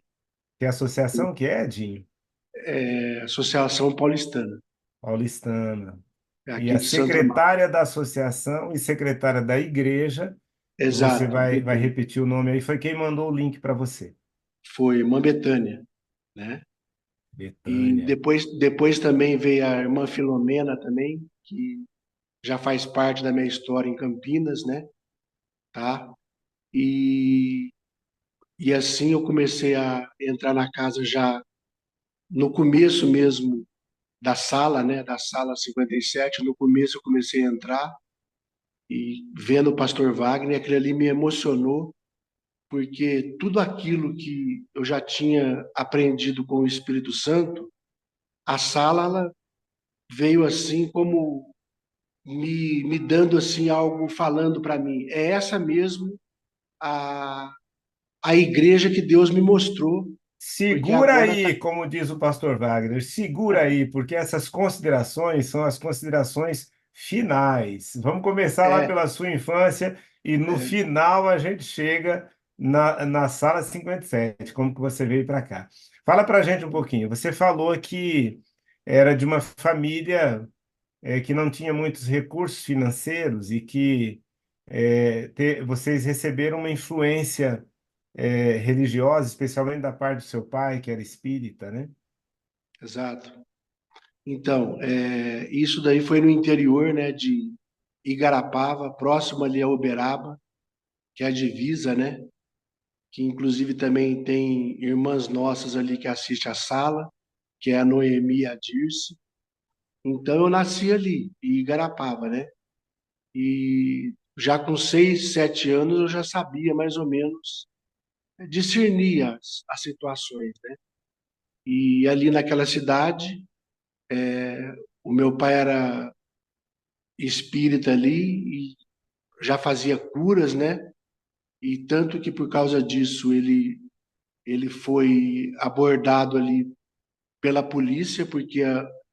Que associação que é, Edinho? Associação Paulistana, Paulistana. E aqui a de Santo Amaro. secretária da associação e secretária da igreja, você Exato, vai Betânia. repetir o nome aí, foi quem mandou o link para você. Foi irmã Betânia, né? E Betânia. depois também veio a irmã Filomena também, que já faz parte da minha história em Campinas, né? Tá? E, e assim eu comecei a entrar na casa já no começo mesmo da sala, né? Da sala 57. No começo eu comecei a entrar e vendo o pastor Wagner, aquilo ali me emocionou, porque tudo aquilo que eu já tinha aprendido com o Espírito Santo, a sala ela veio assim como me dando assim algo, falando para mim. É essa mesmo a, a igreja que Deus me mostrou, porque Segura agora tá, aí, como diz o pastor Wagner, segura aí, porque essas considerações são as considerações finais. Vamos começar lá é, pela sua infância e no é, final a gente chega na sala 57, como que você veio para cá. Fala para a gente um pouquinho. Você falou que era de uma família que não tinha muitos recursos financeiros e que vocês receberam uma influência religiosa, especialmente da parte do seu pai, que era espírita, né? exato. Então, isso daí foi no interior, né, de Igarapava, próximo ali a Uberaba, que é a divisa, né, que inclusive também tem irmãs nossas ali que assistem a sala, que é a Noemi e a Dirce. Então eu nasci ali, em Igarapava, né? E já com 6, 7 anos eu já sabia mais ou menos discernir as situações, né? E ali naquela cidade, o meu pai era espírita ali e já fazia curas, né? E tanto que por causa disso ele foi abordado ali pela polícia, porque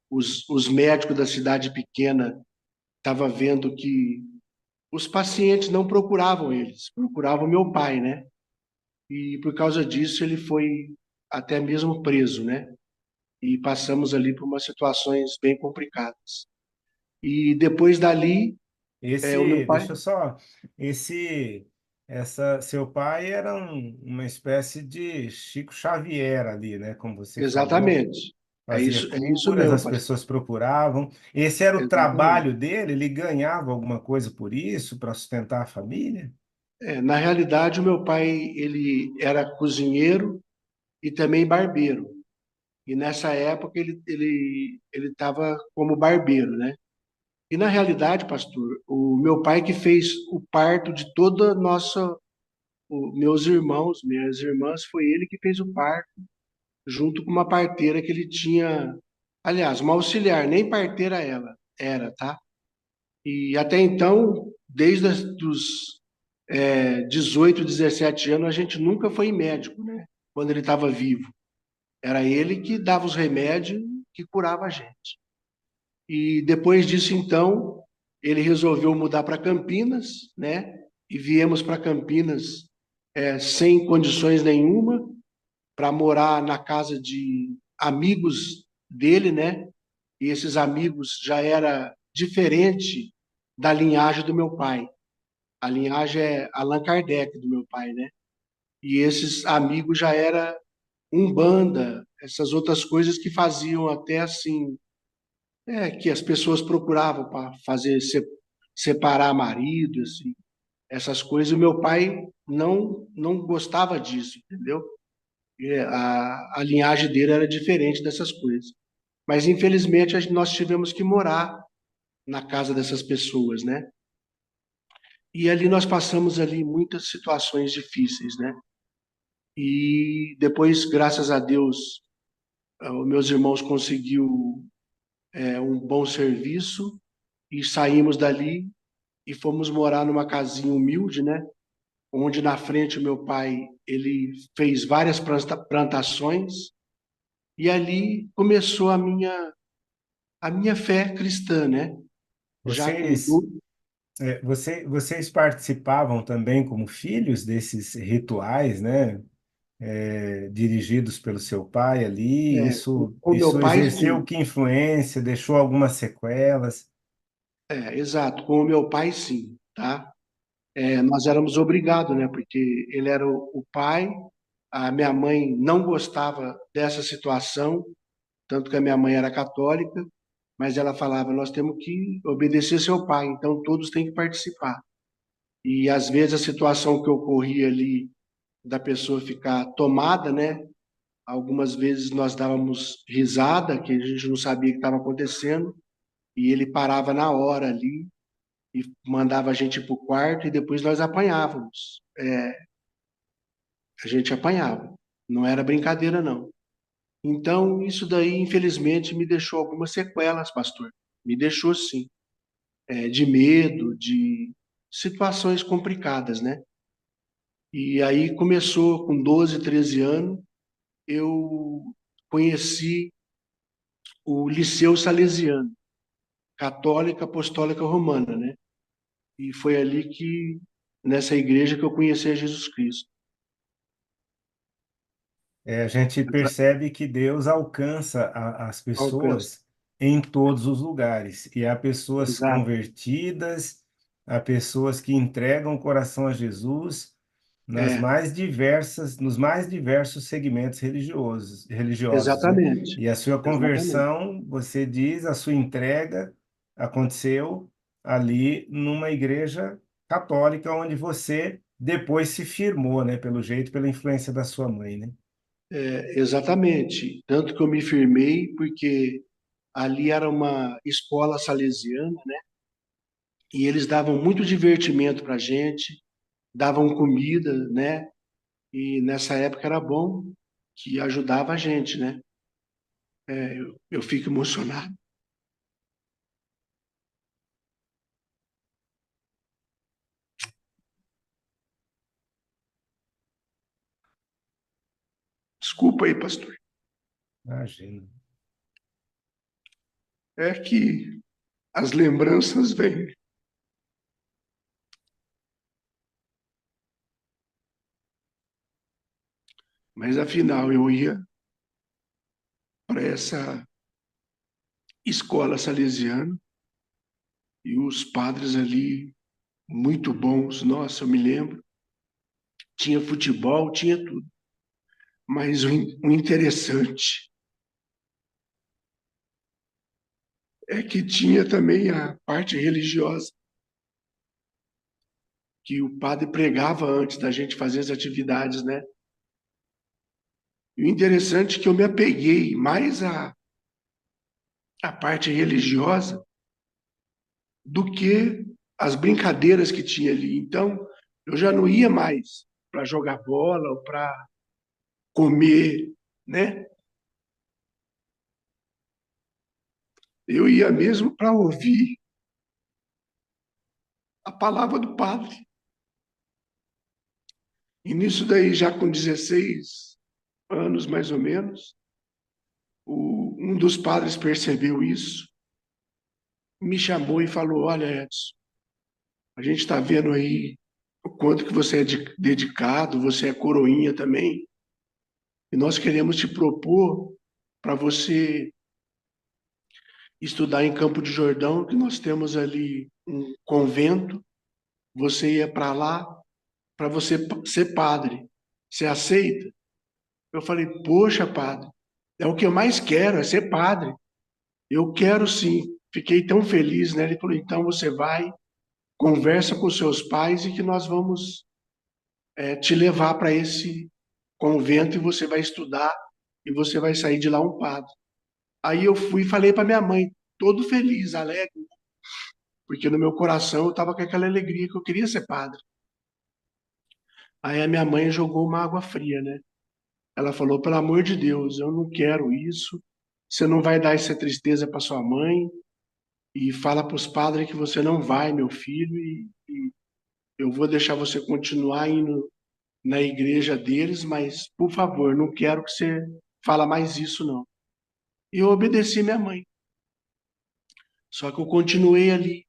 os médicos da cidade pequena estavam vendo que os pacientes não procuravam eles, procuravam meu pai, né? E por causa disso ele foi até mesmo preso, né? E passamos ali por umas situações bem complicadas. E depois dali, o meu pai, Deixa eu só, esse, seu pai era uma espécie de Chico Xavier ali, né? Como você falou. exatamente, Fazia é isso curas, mesmo, as pastor. pessoas procuravam. Esse era o Exatamente. trabalho dele? Ele ganhava alguma coisa por isso, para sustentar a família? Na realidade, o meu pai, ele era cozinheiro e também barbeiro. E nessa época ele estava como barbeiro, né? E na realidade, pastor, o meu pai que fez o parto de toda a nossa, meus irmãos, minhas irmãs, foi ele que fez o parto, junto com uma parteira que ele tinha, aliás, uma auxiliar, nem parteira ela era, tá? E até então, desde os 18, 17 anos, a gente nunca foi em médico, né? Quando ele estava vivo. Era ele que dava os remédios que curava a gente. E depois disso, então, ele resolveu mudar para Campinas, né? E viemos para Campinas sem condições nenhuma, para morar na casa de amigos dele, né? E esses amigos já era diferente da linhagem do meu pai. A linhagem é Allan Kardec do meu pai, né? E esses amigos já era Umbanda, essas outras coisas que faziam até assim, que as pessoas procuravam para fazer separar marido, assim, essas coisas. O meu pai não gostava disso, entendeu? A linhagem dele era diferente dessas coisas. Mas infelizmente nós tivemos que morar na casa dessas pessoas, né? E ali nós passamos ali muitas situações difíceis, né? E depois, graças a Deus, os meus irmãos conseguiu um bom serviço e saímos dali e fomos morar numa casinha humilde, né? Onde na frente o meu pai ele fez várias plantações e ali começou a minha fé cristã, né? Já com Vocês, vocês participavam também como filhos desses rituais, né? Dirigidos pelo seu pai ali. Isso, com meu isso pai, exerceu sim. que influência? Deixou algumas sequelas? Exato. Com o meu pai, sim, tá? Nós éramos obrigados, né? Porque ele era o pai, a minha mãe não gostava dessa situação, tanto que a minha mãe era católica, mas ela falava: nós temos que obedecer seu pai, então todos têm que participar. E às vezes a situação que ocorria ali da pessoa ficar tomada, né? Algumas vezes nós dávamos risada, que a gente não sabia o que estava acontecendo, e ele parava na hora ali e mandava a gente ir para o quarto e depois nós apanhávamos. A gente apanhava. Não era brincadeira, não. Então, isso daí, infelizmente, me deixou algumas sequelas, pastor. Me deixou, sim, de medo, de situações complicadas, né? E aí começou com 12, 13 anos, eu conheci o Liceu Salesiano, Católica Apostólica Romana, né? E foi ali que, nessa igreja, que eu conheci a Jesus Cristo. A gente percebe que Deus alcança as Alcance. pessoas em todos os lugares. E há pessoas Exato. convertidas, há pessoas que entregam o coração a Jesus É, nos mais diversos segmentos religiosos, né? exatamente. E a sua Exatamente. conversão, você diz, a sua entrega aconteceu ali numa igreja católica, onde você depois se firmou, né? Pelo jeito, pela influência da sua mãe, né? Exatamente. Tanto que eu me firmei, porque ali era uma escola salesiana, né? E eles davam muito divertimento para a gente, davam comida, né? E nessa época era bom, que ajudava a gente, né? Eu fico emocionado. Desculpa aí, pastor. Imagina. É que as lembranças vêm. Mas afinal, eu ia para essa escola salesiana e os padres ali, muito bons, nossa, eu me lembro. Tinha futebol, tinha tudo. Mas o interessante é que tinha também a parte religiosa, que o padre pregava antes da gente fazer as atividades, né? E o interessante é que eu me apeguei mais à parte religiosa do que as brincadeiras que tinha ali. Então, eu já não ia mais para jogar bola ou para comer, né? Eu ia mesmo para ouvir a palavra do padre. E nisso daí, já com 16 anos mais ou menos, um dos padres percebeu isso, me chamou e falou: Olha, Edson, a gente está vendo aí o quanto que você é dedicado, você é coroinha também, e nós queremos te propor para você estudar em Campo de Jordão, que nós temos ali um convento, você ia para lá para você ser padre. Você aceita? Eu falei: Poxa, padre, é o que eu mais quero, é ser padre. Eu quero sim. Fiquei tão feliz, né? Ele falou: Então você vai, conversa com seus pais e que nós vamos te levar para esse convento e você vai estudar e você vai sair de lá um padre. Aí eu fui e falei para minha mãe, todo feliz, alegre, porque no meu coração eu estava com aquela alegria que eu queria ser padre. Aí a minha mãe jogou uma água fria, né? Ela falou: Pelo amor de Deus, eu não quero isso. Você não vai dar essa tristeza para sua mãe e fala para os padres que você não vai, meu filho, e eu vou deixar você continuar indo na igreja deles, mas, por favor, não quero que você fala mais isso, não. E eu obedeci minha mãe. Só que eu continuei ali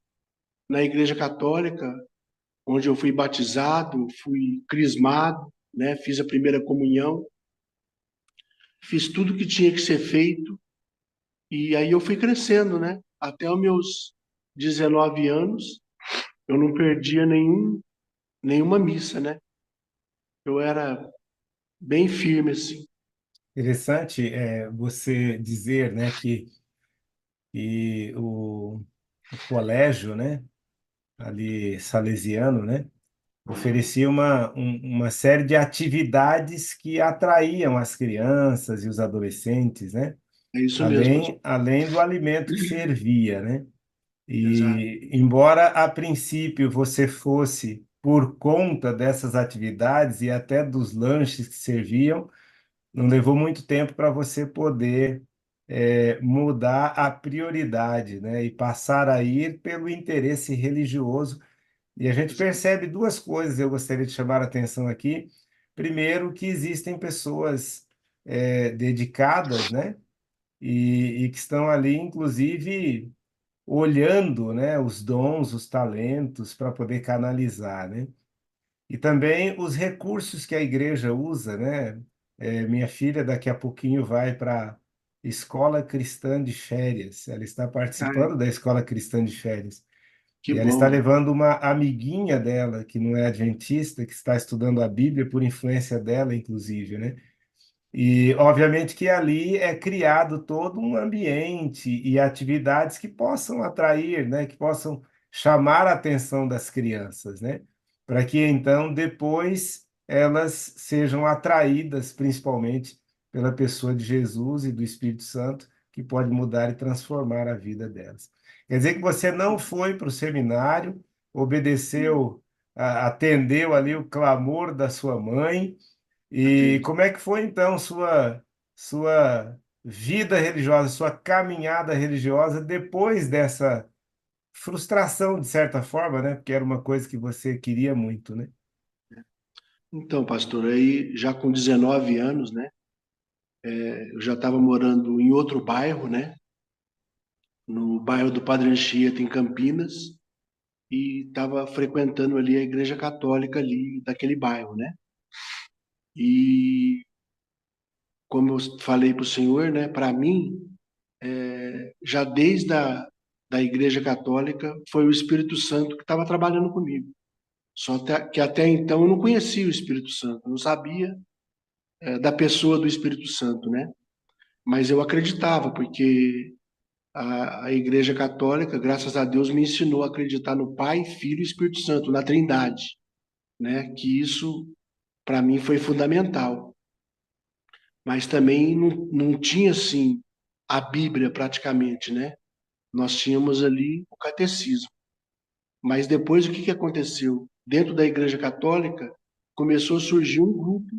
na igreja católica, onde eu fui batizado, fui crismado, né? Fiz a primeira comunhão, fiz tudo que tinha que ser feito, e aí eu fui crescendo, né? Até os meus 19 anos, eu não perdia nenhuma missa, né? Eu era bem firme, assim. Interessante você dizer, né, que o colégio, né, ali salesiano, né, oferecia uma série de atividades que atraíam as crianças e os adolescentes, né, É isso mesmo, pastor. além do alimento que servia, né? Exato. E embora a princípio você fosse por conta dessas atividades e até dos lanches que serviam, não levou muito tempo para você poder mudar a prioridade, né? E passar a ir pelo interesse religioso. E a gente percebe duas coisas, eu gostaria de chamar a atenção aqui. Primeiro, que existem pessoas dedicadas, né? E que estão ali, inclusive, olhando, né, os dons, os talentos para poder canalizar, né? E também os recursos que a igreja usa, né? Minha filha daqui a pouquinho vai para Escola Cristã de Férias. Ela está Ai, participando da Escola Cristã de Férias. que E ela está bom. levando uma amiguinha dela, que não é adventista, que está estudando a Bíblia por influência dela, inclusive, né? E, obviamente, que ali é criado todo um ambiente e atividades que possam atrair, né, que possam chamar a atenção das crianças, né, para que então depois elas sejam atraídas principalmente pela pessoa de Jesus e do Espírito Santo, que pode mudar e transformar a vida delas. Quer dizer que você não foi para o seminário, obedeceu, atendeu ali o clamor da sua mãe e Atendi. como é que foi então sua vida religiosa, sua caminhada religiosa depois dessa frustração, de certa forma, né? Porque era uma coisa que você queria muito, né? Então, pastor, aí já com 19 anos, né? Eu já estava morando em outro bairro, né? No bairro do Padre Anchieta, em Campinas, e estava frequentando ali a igreja católica ali daquele bairro, né? E como eu falei para o senhor, né? Para mim, já desde da igreja católica, foi o Espírito Santo que estava trabalhando comigo. Que até então eu não conhecia o Espírito Santo, eu não sabia da pessoa do Espírito Santo, né? Mas eu acreditava, porque a Igreja Católica, graças a Deus, me ensinou a acreditar no Pai, Filho e Espírito Santo, na Trindade, né? Que isso, para mim, foi fundamental. Mas também não tinha, assim, a Bíblia praticamente, né? Nós tínhamos ali o catecismo. Mas depois o que aconteceu? Dentro da Igreja Católica, começou a surgir um grupo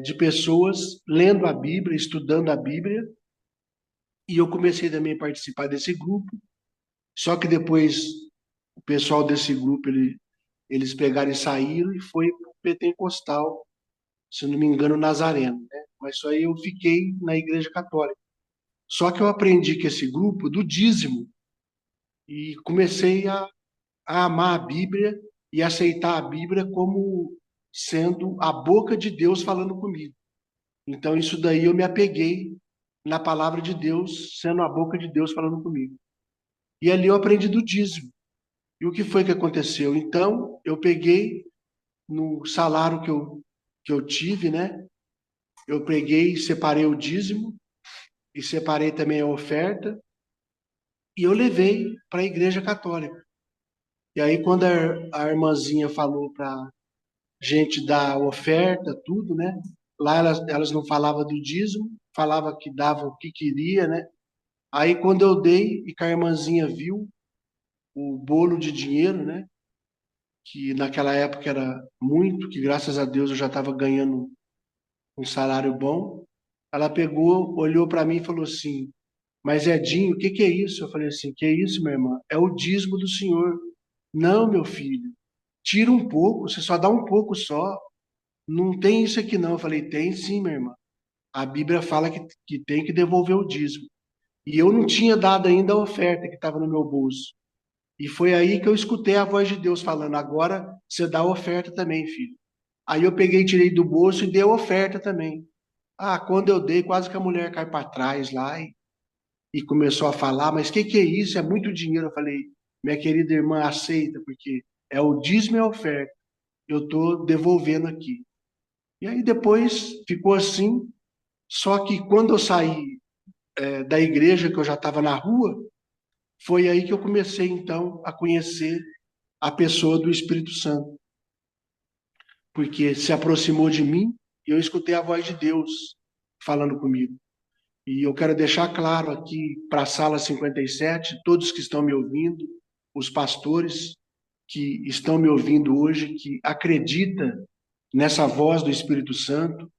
de pessoas lendo a Bíblia, estudando a Bíblia, e eu comecei também a participar desse grupo. Só que depois o pessoal desse grupo, eles pegaram e saíram e foi para o Pentecostal, se não me engano, Nazareno, né? Mas só aí eu fiquei na Igreja Católica. Só que eu aprendi com esse grupo do dízimo e comecei a amar a Bíblia e aceitar a Bíblia como sendo a boca de Deus falando comigo. Então, isso daí eu me apeguei na palavra de Deus, sendo a boca de Deus falando comigo. E ali eu aprendi do dízimo. E o que foi que aconteceu? Então, eu peguei no salário que eu tive, né? Eu peguei, separei o dízimo e separei também a oferta e eu levei para a Igreja Católica. E aí, quando a irmãzinha falou para gente dar a oferta, tudo, né? Lá elas não falavam do dízimo, falava que dava o que queria, né? Aí, quando eu dei e que a irmãzinha viu o bolo de dinheiro, né? Que naquela época era muito, que graças a Deus eu já estava ganhando um salário bom. Ela pegou, olhou para mim e falou assim: Mas Edinho, o que é isso? Eu falei assim: Que é isso, minha irmã? É o dízimo do Senhor. Não, meu filho, tira um pouco, você só dá um pouco só. Não tem isso aqui não. Eu falei: Tem sim, minha irmã. A Bíblia fala que tem que devolver o dízimo. E eu não tinha dado ainda a oferta que estava no meu bolso. E foi aí que eu escutei a voz de Deus falando: Agora você dá a oferta também, filho. Aí eu peguei, tirei do bolso e dei a oferta também. Ah, quando eu dei, quase que a mulher cai para trás lá e começou a falar, mas o que é isso? É muito dinheiro. Eu falei: Minha querida irmã, aceita, porque é o dízimo e a oferta. Eu estou devolvendo aqui. E aí depois ficou assim, só que quando eu saí da igreja, que eu já estava na rua, foi aí que eu comecei então a conhecer a pessoa do Espírito Santo, porque se aproximou de mim e eu escutei a voz de Deus falando comigo. E eu quero deixar claro aqui para a sala 57, todos que estão me ouvindo, os pastores que estão me ouvindo hoje, que acredita nessa voz do Espírito Santo,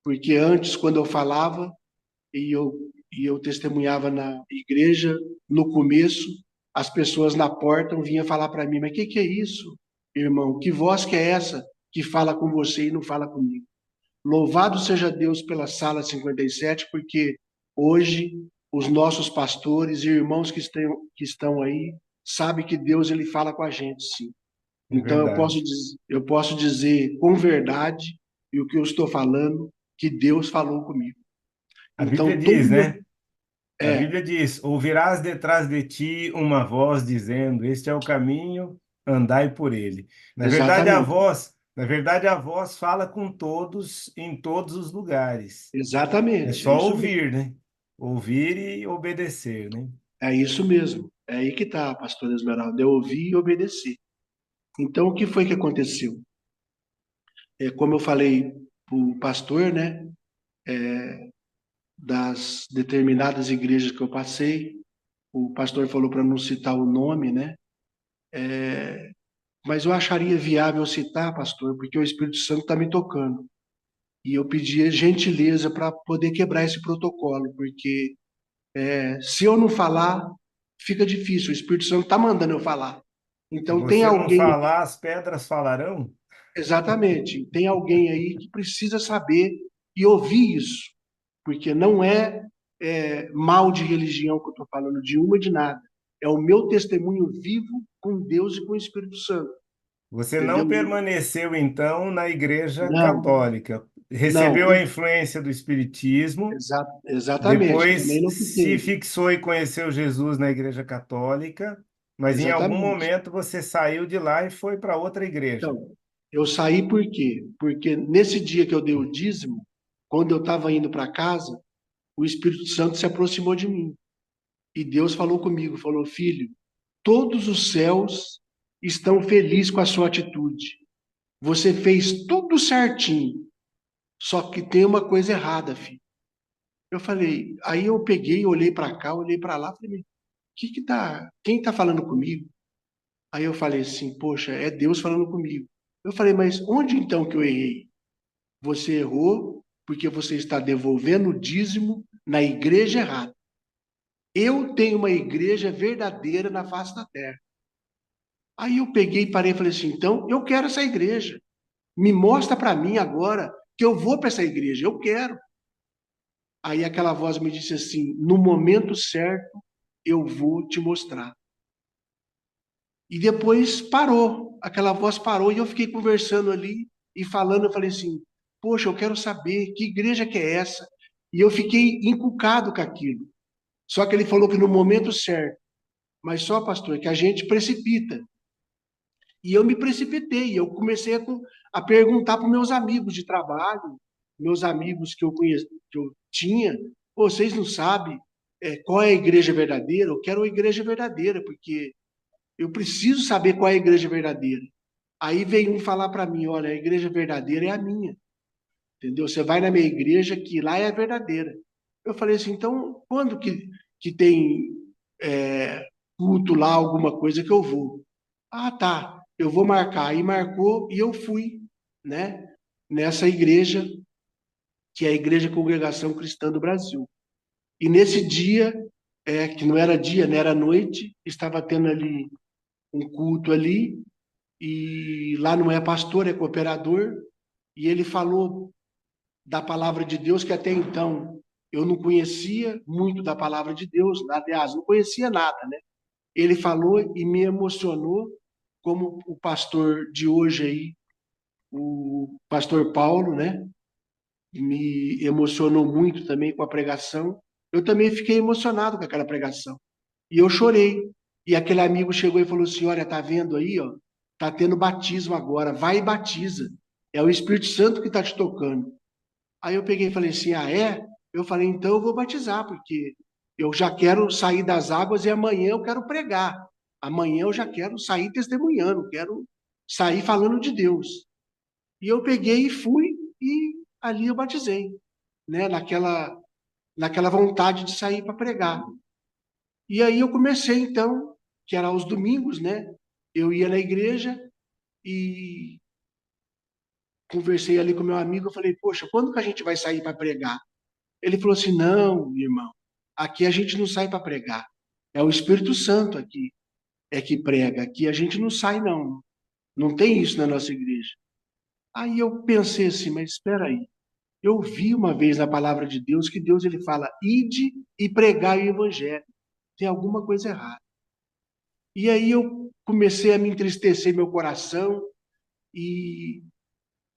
porque antes, quando eu falava e eu testemunhava na igreja, no começo, as pessoas na porta vinham falar para mim: Mas o que é isso, irmão? Que voz que é essa que fala com você e não fala comigo? Louvado seja Deus pela sala 57, porque hoje os nossos pastores e irmãos que estão aí sabem que Deus ele fala com a gente, sim. É Então verdade. eu posso dizer com verdade e o que eu estou falando, que Deus falou comigo. A Bíblia Então todo diz, meu né? A é Bíblia diz: ouvirás detrás de ti uma voz dizendo: Este é o caminho, andai por ele. exatamente, Na verdade, a voz fala com todos em todos os lugares. É exatamente, é só isso mesmo. ouvir, né? Ouvir e obedecer, né? É isso mesmo. É aí que está, pastor Esmeralda, eu ouvi e obedeci. Então o que foi que aconteceu? Como eu falei para o pastor, né? Das determinadas igrejas que eu passei, o pastor falou para não citar o nome, né? Mas eu acharia viável citar, pastor, porque o Espírito Santo está me tocando. E eu pedi gentileza para poder quebrar esse protocolo, porque se eu não falar, fica difícil. O Espírito Santo está mandando eu falar. Se Então tem você não alguém, falar, as pedras falarão? exatamente, tem alguém aí que precisa saber e ouvir isso, porque não é mal de religião que eu estou falando, de uma de nada. É o meu testemunho vivo com Deus e com o Espírito Santo, Você entendeu? não permaneceu, então, na Igreja Não, Católica. não, Recebeu a influência do Espiritismo, exatamente. Também depois não se fiquei. fixou e conheceu Jesus na Igreja Católica, mas em algum Exatamente. momento você saiu de lá e foi para outra igreja. Então, eu saí por quê? Porque nesse dia que eu dei o dízimo, quando eu estava indo para casa, o Espírito Santo se aproximou de mim. E Deus falou comigo, falou: filho, todos os céus estão felizes com a sua atitude. Você fez tudo certinho, só que tem uma coisa errada, filho. Eu falei, aí eu peguei, olhei para cá, olhei para lá, falei: quem tá falando comigo? Aí eu falei assim: poxa, é Deus falando comigo. Eu falei: mas onde então que eu errei? Você errou porque você está devolvendo o dízimo na igreja errada. Eu tenho uma igreja verdadeira na face da terra. Aí eu peguei, parei e falei assim: então eu quero essa igreja. Me mostra para mim agora que eu vou para essa igreja. Eu quero. Aí aquela voz me disse assim: no momento certo eu vou te mostrar. E depois parou, aquela voz parou e eu fiquei conversando ali e falando. Eu falei assim: poxa, eu quero saber que igreja que é essa. E eu fiquei encucado com aquilo. Só que ele falou que no momento certo. Mas só, pastor, que a gente precipita. E eu me precipitei. Eu comecei a perguntar para meus amigos de trabalho, meus amigos que eu conheço, que eu tinha: "Pô, vocês não sabem qual é a igreja verdadeira? Eu quero a igreja verdadeira, porque eu preciso saber qual é a igreja verdadeira." Aí veio um falar para mim: olha, a igreja verdadeira é a minha, entendeu? Você vai na minha igreja, que lá é a verdadeira. Eu falei assim: então, quando que tem é, culto lá, alguma coisa que eu vou? Ah, tá, eu vou marcar. Aí marcou e eu fui, né? Nessa igreja, que é a Igreja Congregação Cristã do Brasil. E nesse dia, que não era dia, né, era noite, estava tendo ali um culto ali, e lá não é pastor, é cooperador, e ele falou da palavra de Deus, que até então eu não conhecia muito da palavra de Deus, aliás, não conhecia nada, né? Ele falou e me emocionou, como o pastor de hoje aí, o pastor Paulo, né? Me emocionou muito também com a pregação. Eu também fiquei emocionado com aquela pregação. E eu chorei. E aquele amigo chegou e falou assim: olha, tá vendo aí, ó? Tá tendo batismo agora, vai e batiza. É o Espírito Santo que tá te tocando. Aí eu peguei e falei assim: ah, é? Eu falei: então eu vou batizar, porque eu já quero sair das águas e amanhã eu quero pregar. Amanhã eu já quero sair testemunhando, quero sair falando de Deus. E eu peguei e fui, e ali eu batizei, né? Naquela vontade de sair para pregar. E aí eu comecei, então, que era aos domingos, né? Eu ia na igreja e conversei ali com meu amigo. Eu falei: poxa, quando que a gente vai sair para pregar? Ele falou assim: não, irmão, aqui a gente não sai para pregar. É o Espírito Santo aqui é que prega. Aqui a gente não sai, não. Não tem isso na nossa igreja. Aí eu pensei assim: mas espera aí. Eu vi uma vez na palavra de Deus que Deus ele fala: ide e pregai o evangelho. Tem alguma coisa errada. E aí eu comecei a me entristecer meu coração, e,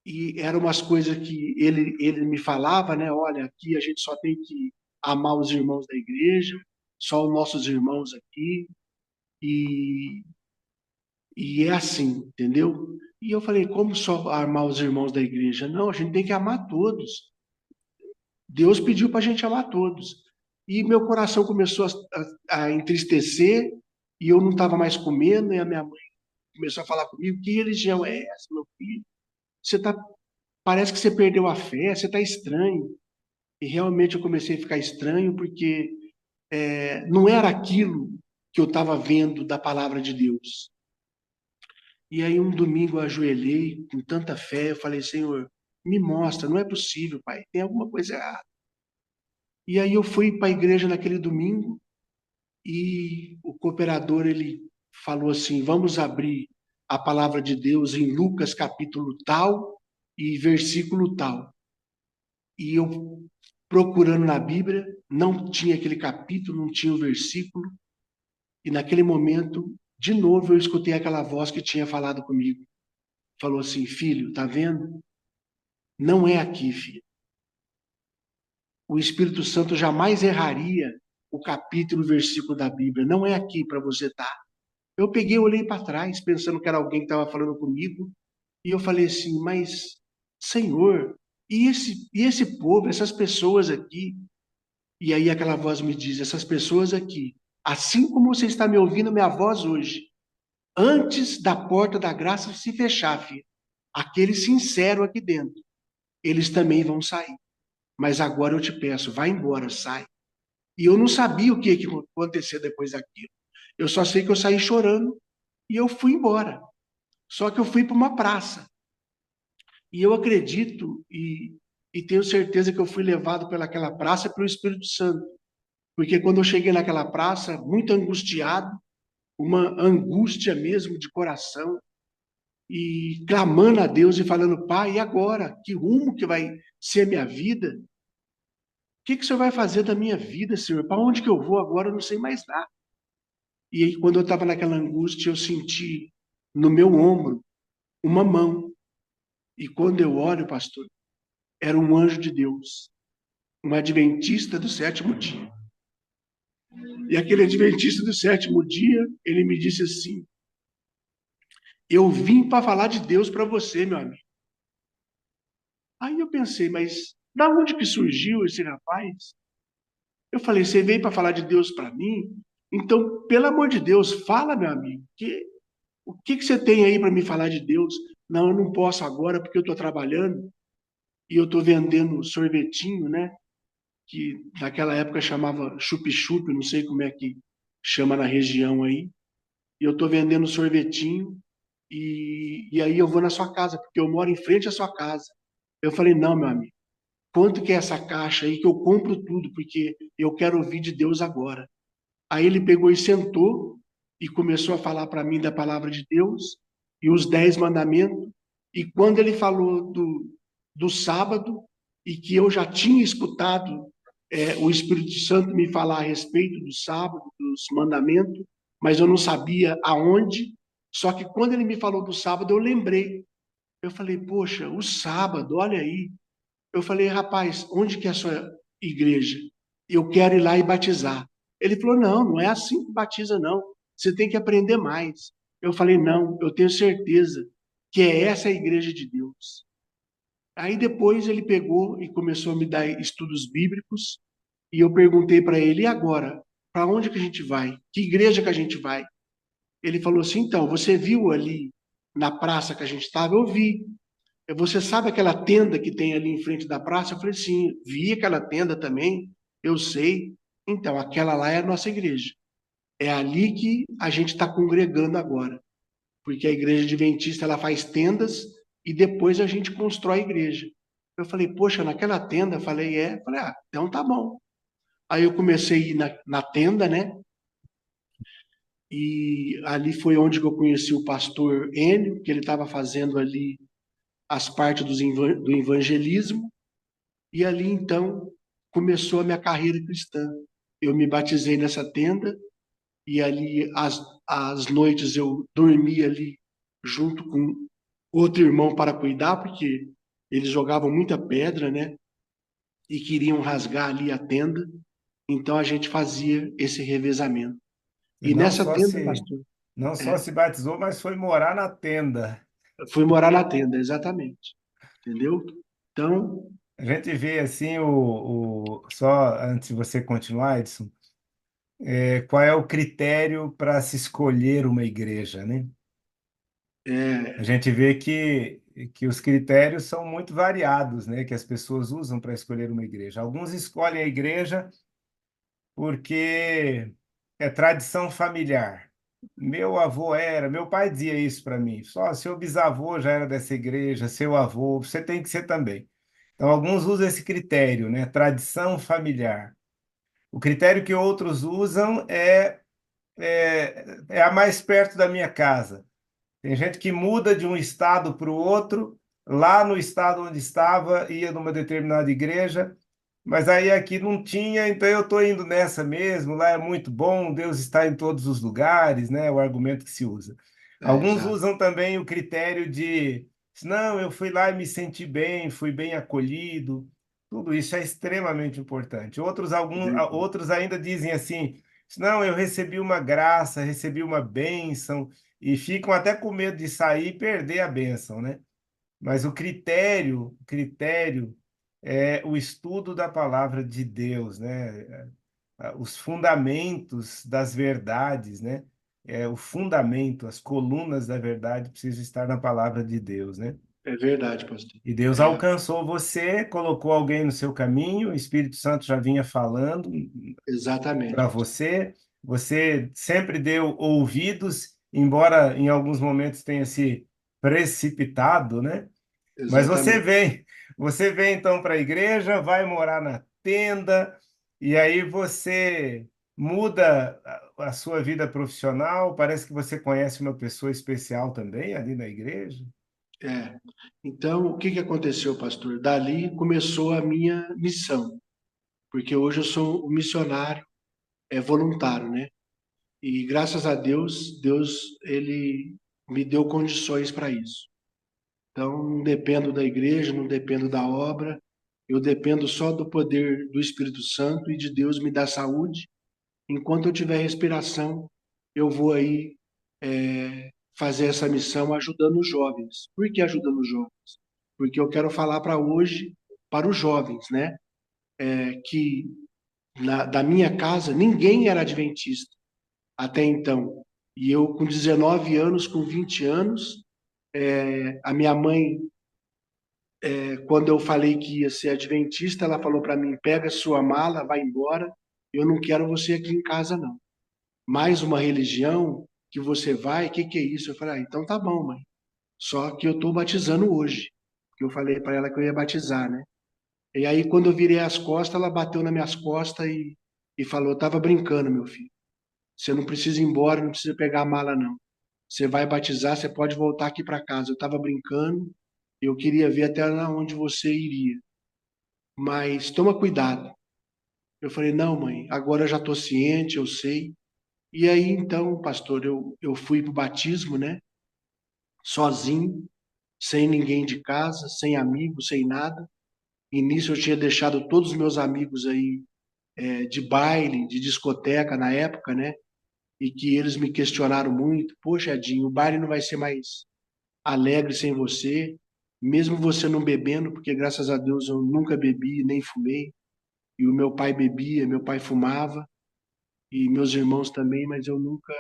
e eram umas coisas que ele me falava, né? Olha, aqui a gente só tem que amar os irmãos da igreja, só os nossos irmãos aqui, e, e é assim, entendeu? E eu falei: como só amar os irmãos da igreja? Não, a gente tem que amar todos. Deus pediu para a gente amar todos. E meu coração começou a entristecer, e eu não estava mais comendo, e a minha mãe começou a falar comigo: que religião é essa, meu filho? Você tá, parece que você perdeu a fé, você está estranho. E realmente eu comecei a ficar estranho, porque não era aquilo que eu estava vendo da palavra de Deus. E aí um domingo eu ajoelhei com tanta fé, eu falei: Senhor, me mostra, não é possível, Pai, tem alguma coisa errada. E aí eu fui para a igreja naquele domingo, e o cooperador ele falou assim: vamos abrir a palavra de Deus em Lucas capítulo tal e versículo tal. E eu procurando na Bíblia, não tinha aquele capítulo, não tinha o versículo, e naquele momento, de novo, eu escutei aquela voz que tinha falado comigo. Falou assim: filho, tá vendo? Não é aqui, filho. O Espírito Santo jamais erraria o capítulo e o versículo da Bíblia. Não é aqui para você estar. Eu peguei, olhei para trás, pensando que era alguém que estava falando comigo, e eu falei assim: mas, Senhor, e esse povo, essas pessoas aqui? E aí aquela voz me diz: essas pessoas aqui assim como você está me ouvindo minha voz hoje, antes da porta da graça se fechar, filho, aquele sincero aqui dentro, eles também vão sair. Mas agora eu te peço, vai embora, sai. E eu não sabia o que ia acontecer depois daquilo. Eu só sei que eu saí chorando e eu fui embora. Só que eu fui para uma praça. E eu acredito e tenho certeza que eu fui levado pelaquela praça pelo Espírito Santo. Porque quando eu cheguei naquela praça, muito angustiado, uma angústia mesmo de coração, e clamando a Deus e falando, Pai, e agora? Que rumo que vai ser a minha vida? O que que o Senhor vai fazer da minha vida, Senhor? Para onde que eu vou agora? Eu não sei mais nada. E aí, quando eu estava naquela angústia, eu senti no meu ombro uma mão. E quando eu olho, pastor, era um anjo de Deus, um adventista do sétimo dia. E aquele adventista do sétimo dia, ele me disse assim: eu vim para falar de Deus para você, meu amigo. Aí eu pensei, mas da onde que surgiu esse rapaz? Eu falei, você veio para falar de Deus para mim? Então, pelo amor de Deus, fala, meu amigo. O que que você tem aí para me falar de Deus? Não, eu não posso agora porque eu estou trabalhando e eu estou vendendo sorvetinho, né? Que naquela época chamava chup-chup, não sei como é que chama na região aí. E eu estou vendendo sorvetinho e aí eu vou na sua casa, porque eu moro em frente à sua casa. Eu falei, não, meu amigo, quanto que é essa caixa aí que eu compro tudo, porque eu quero ouvir de Deus agora. Aí ele pegou e sentou e começou a falar para mim da palavra de Deus e os 10 mandamentos. E quando ele falou do sábado, e que eu já tinha escutado o Espírito Santo me falar a respeito do sábado, dos mandamentos, mas eu não sabia aonde. Só que quando ele me falou do sábado, eu lembrei. Eu falei, poxa, o sábado, olha aí. Eu falei, rapaz, onde que é a sua igreja? Eu quero ir lá e batizar. Ele falou, não, não é assim que batiza, não. Você tem que aprender mais. Eu falei, não, eu tenho certeza que é essa a igreja de Deus. Aí depois ele pegou e começou a me dar estudos bíblicos, e eu perguntei para ele, e agora? Para onde que a gente vai? Que igreja que a gente vai? Ele falou assim, então, você viu ali na praça que a gente estava? Eu vi. Você sabe aquela tenda que tem ali em frente da praça? Eu falei, sim, vi aquela tenda também, eu sei. Então, aquela lá é a nossa igreja. É ali que a gente está congregando agora. Porque a igreja adventista, ela faz tendas e depois a gente constrói a igreja. Eu falei, poxa, naquela tenda? Eu falei, é. Eu falei, então tá bom. Aí eu comecei a ir na tenda, né? E ali foi onde eu conheci o pastor Enio, que ele estava fazendo ali as partes do evangelismo. E ali, então, começou a minha carreira cristã. Eu me batizei nessa tenda e ali, às noites, eu dormia ali junto com outro irmão para cuidar, porque eles jogavam muita pedra, né? E queriam rasgar ali a tenda. Então, a gente fazia esse revezamento. E E nessa tenda, pastor, não só é, se batizou, mas foi morar na tenda. fui morar na tenda, exatamente. Entendeu? Então, A gente vê assim só antes de você continuar, Edson, qual é o critério para se escolher uma igreja, né? A é, gente vê que os critérios são muito variados, né? Que as pessoas usam para escolher uma igreja. Alguns escolhem a igreja porque é tradição familiar. Meu pai dizia isso para mim. Só seu bisavô já era dessa igreja, seu avô, você tem que ser também. Então, alguns usam esse critério, né? Tradição familiar. O critério que outros usam é a mais perto da minha casa. Tem gente que muda de um estado para o outro, lá no estado onde estava, ia numa determinada igreja, mas aí aqui não tinha, então eu estou indo nessa mesmo, lá é muito bom, Deus está em todos os lugares, né? O argumento que se usa. Alguns exato. usam também o critério de, não, eu fui lá e me senti bem, fui bem acolhido. Tudo isso é extremamente importante. Outros ainda dizem assim, não, eu recebi uma graça, recebi uma bênção, e ficam até com medo de sair e perder a bênção, né? Mas o critério é o estudo da palavra de Deus, né? os fundamentos das verdades, né? O fundamento, as colunas da verdade precisam estar na palavra de Deus, né? É verdade, pastor. E Deus É, alcançou você, colocou alguém no seu caminho, o Espírito Santo já vinha falando exatamente, para pastor. você, você sempre deu ouvidos, embora em alguns momentos tenha se precipitado, né? Mas Exatamente. você vem então para a igreja, vai morar na tenda, e aí você muda a sua vida profissional, parece que você conhece uma pessoa especial também ali na igreja. É. Então, o que que aconteceu, pastor? Dali começou a minha missão, porque hoje eu sou um missionário, voluntário, né? E graças a Deus, ele me deu condições para isso. Então, não dependo da igreja, não dependo da obra, eu dependo só do poder do Espírito Santo e de Deus me dar saúde. Enquanto eu tiver respiração, eu vou aí fazer essa missão ajudando os jovens. Por que ajudando os jovens? Porque eu quero falar para hoje, para os jovens, né? Que da minha casa ninguém era adventista até então. E eu, com 19 anos, com 20 anos, a minha mãe, quando eu falei que ia ser adventista, ela falou para mim: pega sua mala, vai embora, eu não quero você aqui em casa, não. Mais uma religião que você vai, o que, que é isso? Eu falei: ah, então tá bom, mãe. Só que eu estou batizando hoje. Que eu falei para ela que eu ia batizar, né? E aí, quando eu virei as costas, ela bateu nas minhas costas e falou: eu estava brincando, meu filho. Você não precisa ir embora, não precisa pegar a mala, não. Você vai batizar, você pode voltar aqui para casa. Eu estava brincando, eu queria ver até onde você iria. Mas toma cuidado. Eu falei: não, mãe, agora eu já estou ciente, eu sei. E aí, então, pastor, eu fui para o batismo, né? Sozinho, sem ninguém de casa, sem amigos, sem nada. E nisso eu tinha deixado todos os meus amigos aí de baile, de discoteca na época, né? E que eles me questionaram muito: poxa, Edinho, o baile não vai ser mais alegre sem você, mesmo você não bebendo, porque graças a Deus eu nunca bebi nem fumei. E o meu pai bebia, meu pai fumava, e meus irmãos também, mas eu nunca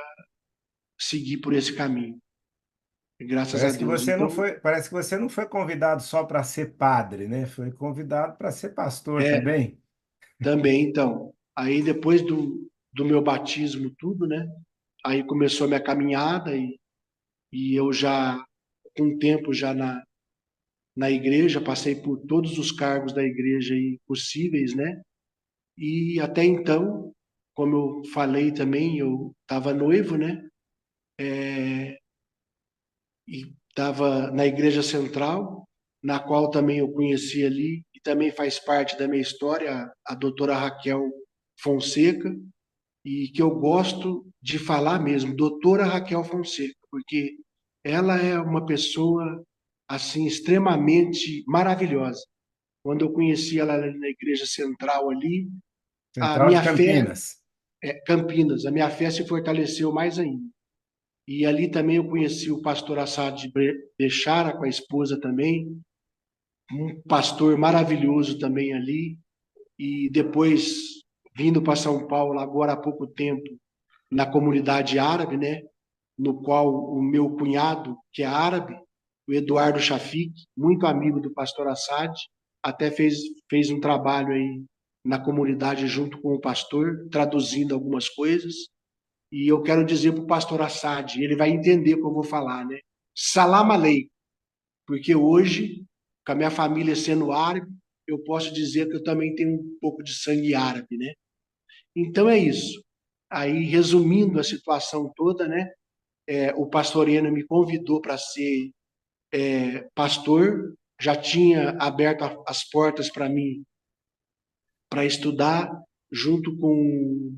segui por esse caminho. Graças a Deus. Então, Parece que você não foi convidado só para ser padre, né? Foi convidado para ser pastor é, também. também, então. Aí depois do meu batismo, tudo, né? Aí começou a minha caminhada e eu já, com o tempo já na igreja, passei por todos os cargos da igreja aí possíveis, né? E até então, como eu falei também, eu estava noivo, né? E estava na igreja central, na qual também eu conheci ali, e também faz parte da minha história, a doutora Raquel Fonseca, e que eu gosto de falar mesmo, doutora Raquel Fonseca, porque ela é uma pessoa assim extremamente maravilhosa. Quando eu conheci ela ali na igreja central ali, a Central de minha fé, Campinas. Campinas, a minha fé se fortaleceu mais ainda. E ali também eu conheci o pastor Assad Bechara com a esposa também, um pastor maravilhoso também ali. E depois vindo para São Paulo agora há pouco tempo na comunidade árabe, né? No qual o meu cunhado, que é árabe, o Eduardo Shafik, muito amigo do pastor Assad, até fez um trabalho aí na comunidade junto com o pastor, traduzindo algumas coisas. E eu quero dizer para o pastor Assad, ele vai entender o que eu vou falar, né? Salam aleikum, porque hoje, com a minha família sendo árabe, eu posso dizer que eu também tenho um pouco de sangue árabe, né? Então é isso. Aí, resumindo a situação toda, né? O pastor Eno me convidou para ser pastor, já tinha aberto as portas para mim para estudar, junto com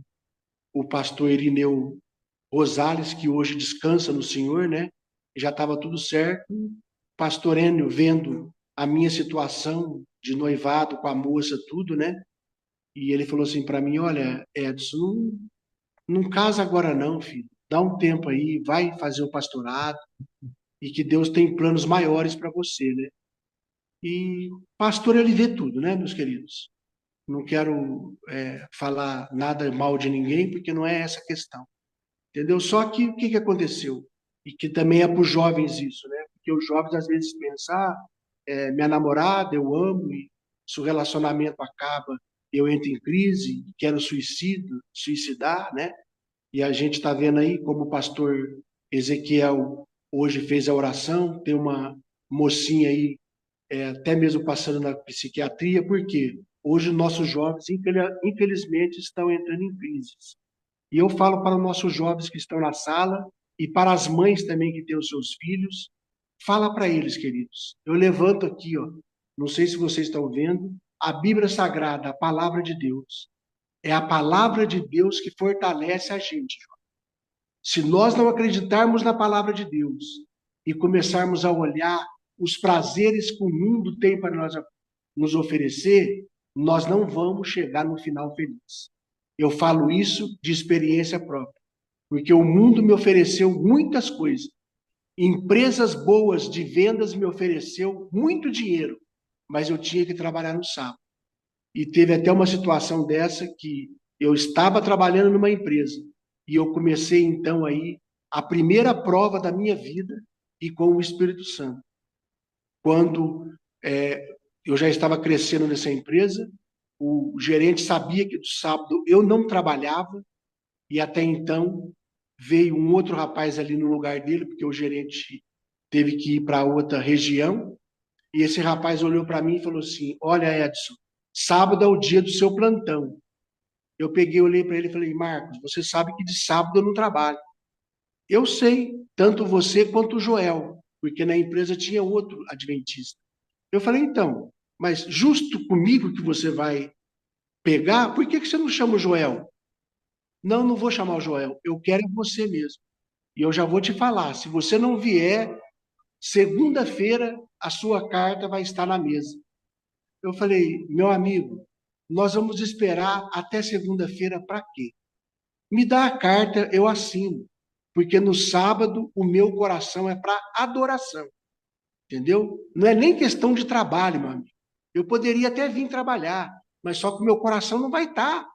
o pastor Irineu Rosales, que hoje descansa no Senhor, né? Já estava tudo certo. Pastor Enio vendo a minha situação de noivado com a moça, tudo, né? E ele falou assim para mim: olha, Edson, não casa agora não, filho. Dá um tempo aí, vai fazer o pastorado e que Deus tem planos maiores para você, né? E pastor, ele vê tudo, né, meus queridos? não quero falar nada mal de ninguém, porque não é essa a questão. Entendeu? Só que o que aconteceu? E que também é para os jovens isso, né? Porque os jovens às vezes pensam, minha namorada, eu amo, e se o relacionamento acaba, eu entro em crise, quero suicidar, né? E a gente está vendo aí como o pastor Ezequiel hoje fez a oração, tem uma mocinha aí, até mesmo passando na psiquiatria, porque hoje nossos jovens, infelizmente, estão entrando em crises. E eu falo para os nossos jovens que estão na sala e para as mães também que têm os seus filhos, fala para eles, queridos. Eu levanto aqui, ó, não sei se vocês estão vendo, a Bíblia Sagrada, a palavra de Deus. É a palavra de Deus que fortalece a gente. Se nós não acreditarmos na palavra de Deus e começarmos a olhar os prazeres que o mundo tem para nos oferecer, nós não vamos chegar no final feliz. Eu falo isso de experiência própria, porque o mundo me ofereceu muitas coisas. Empresas boas de vendas me ofereceu muito dinheiro, mas eu tinha que trabalhar no sábado. E teve até uma situação dessa que eu estava trabalhando numa empresa e eu comecei então aí a primeira prova da minha vida e com o Espírito Santo. Quando eu já estava crescendo nessa empresa, o gerente sabia que do sábado eu não trabalhava e até então veio um outro rapaz ali no lugar dele, porque o gerente teve que ir para outra região, e esse rapaz olhou para mim e falou assim: olha, Edson, sábado é o dia do seu plantão. Eu peguei, olhei para ele e falei: Marcos, você sabe que de sábado eu não trabalho. Eu sei, tanto você quanto o Joel, porque na empresa tinha outro adventista. Eu falei: então, mas justo comigo que você vai pegar, por que você não chama o Joel? Não, não vou chamar o Joel, eu quero você mesmo. E eu já vou te falar, se você não vier, segunda-feira a sua carta vai estar na mesa. Eu falei: meu amigo, nós vamos esperar até segunda-feira para quê? Me dá a carta, eu assino. Porque no sábado o meu coração é para adoração. Entendeu? Não é nem questão de trabalho, meu amigo. Eu poderia até vir trabalhar, mas só que o meu coração não vai estar.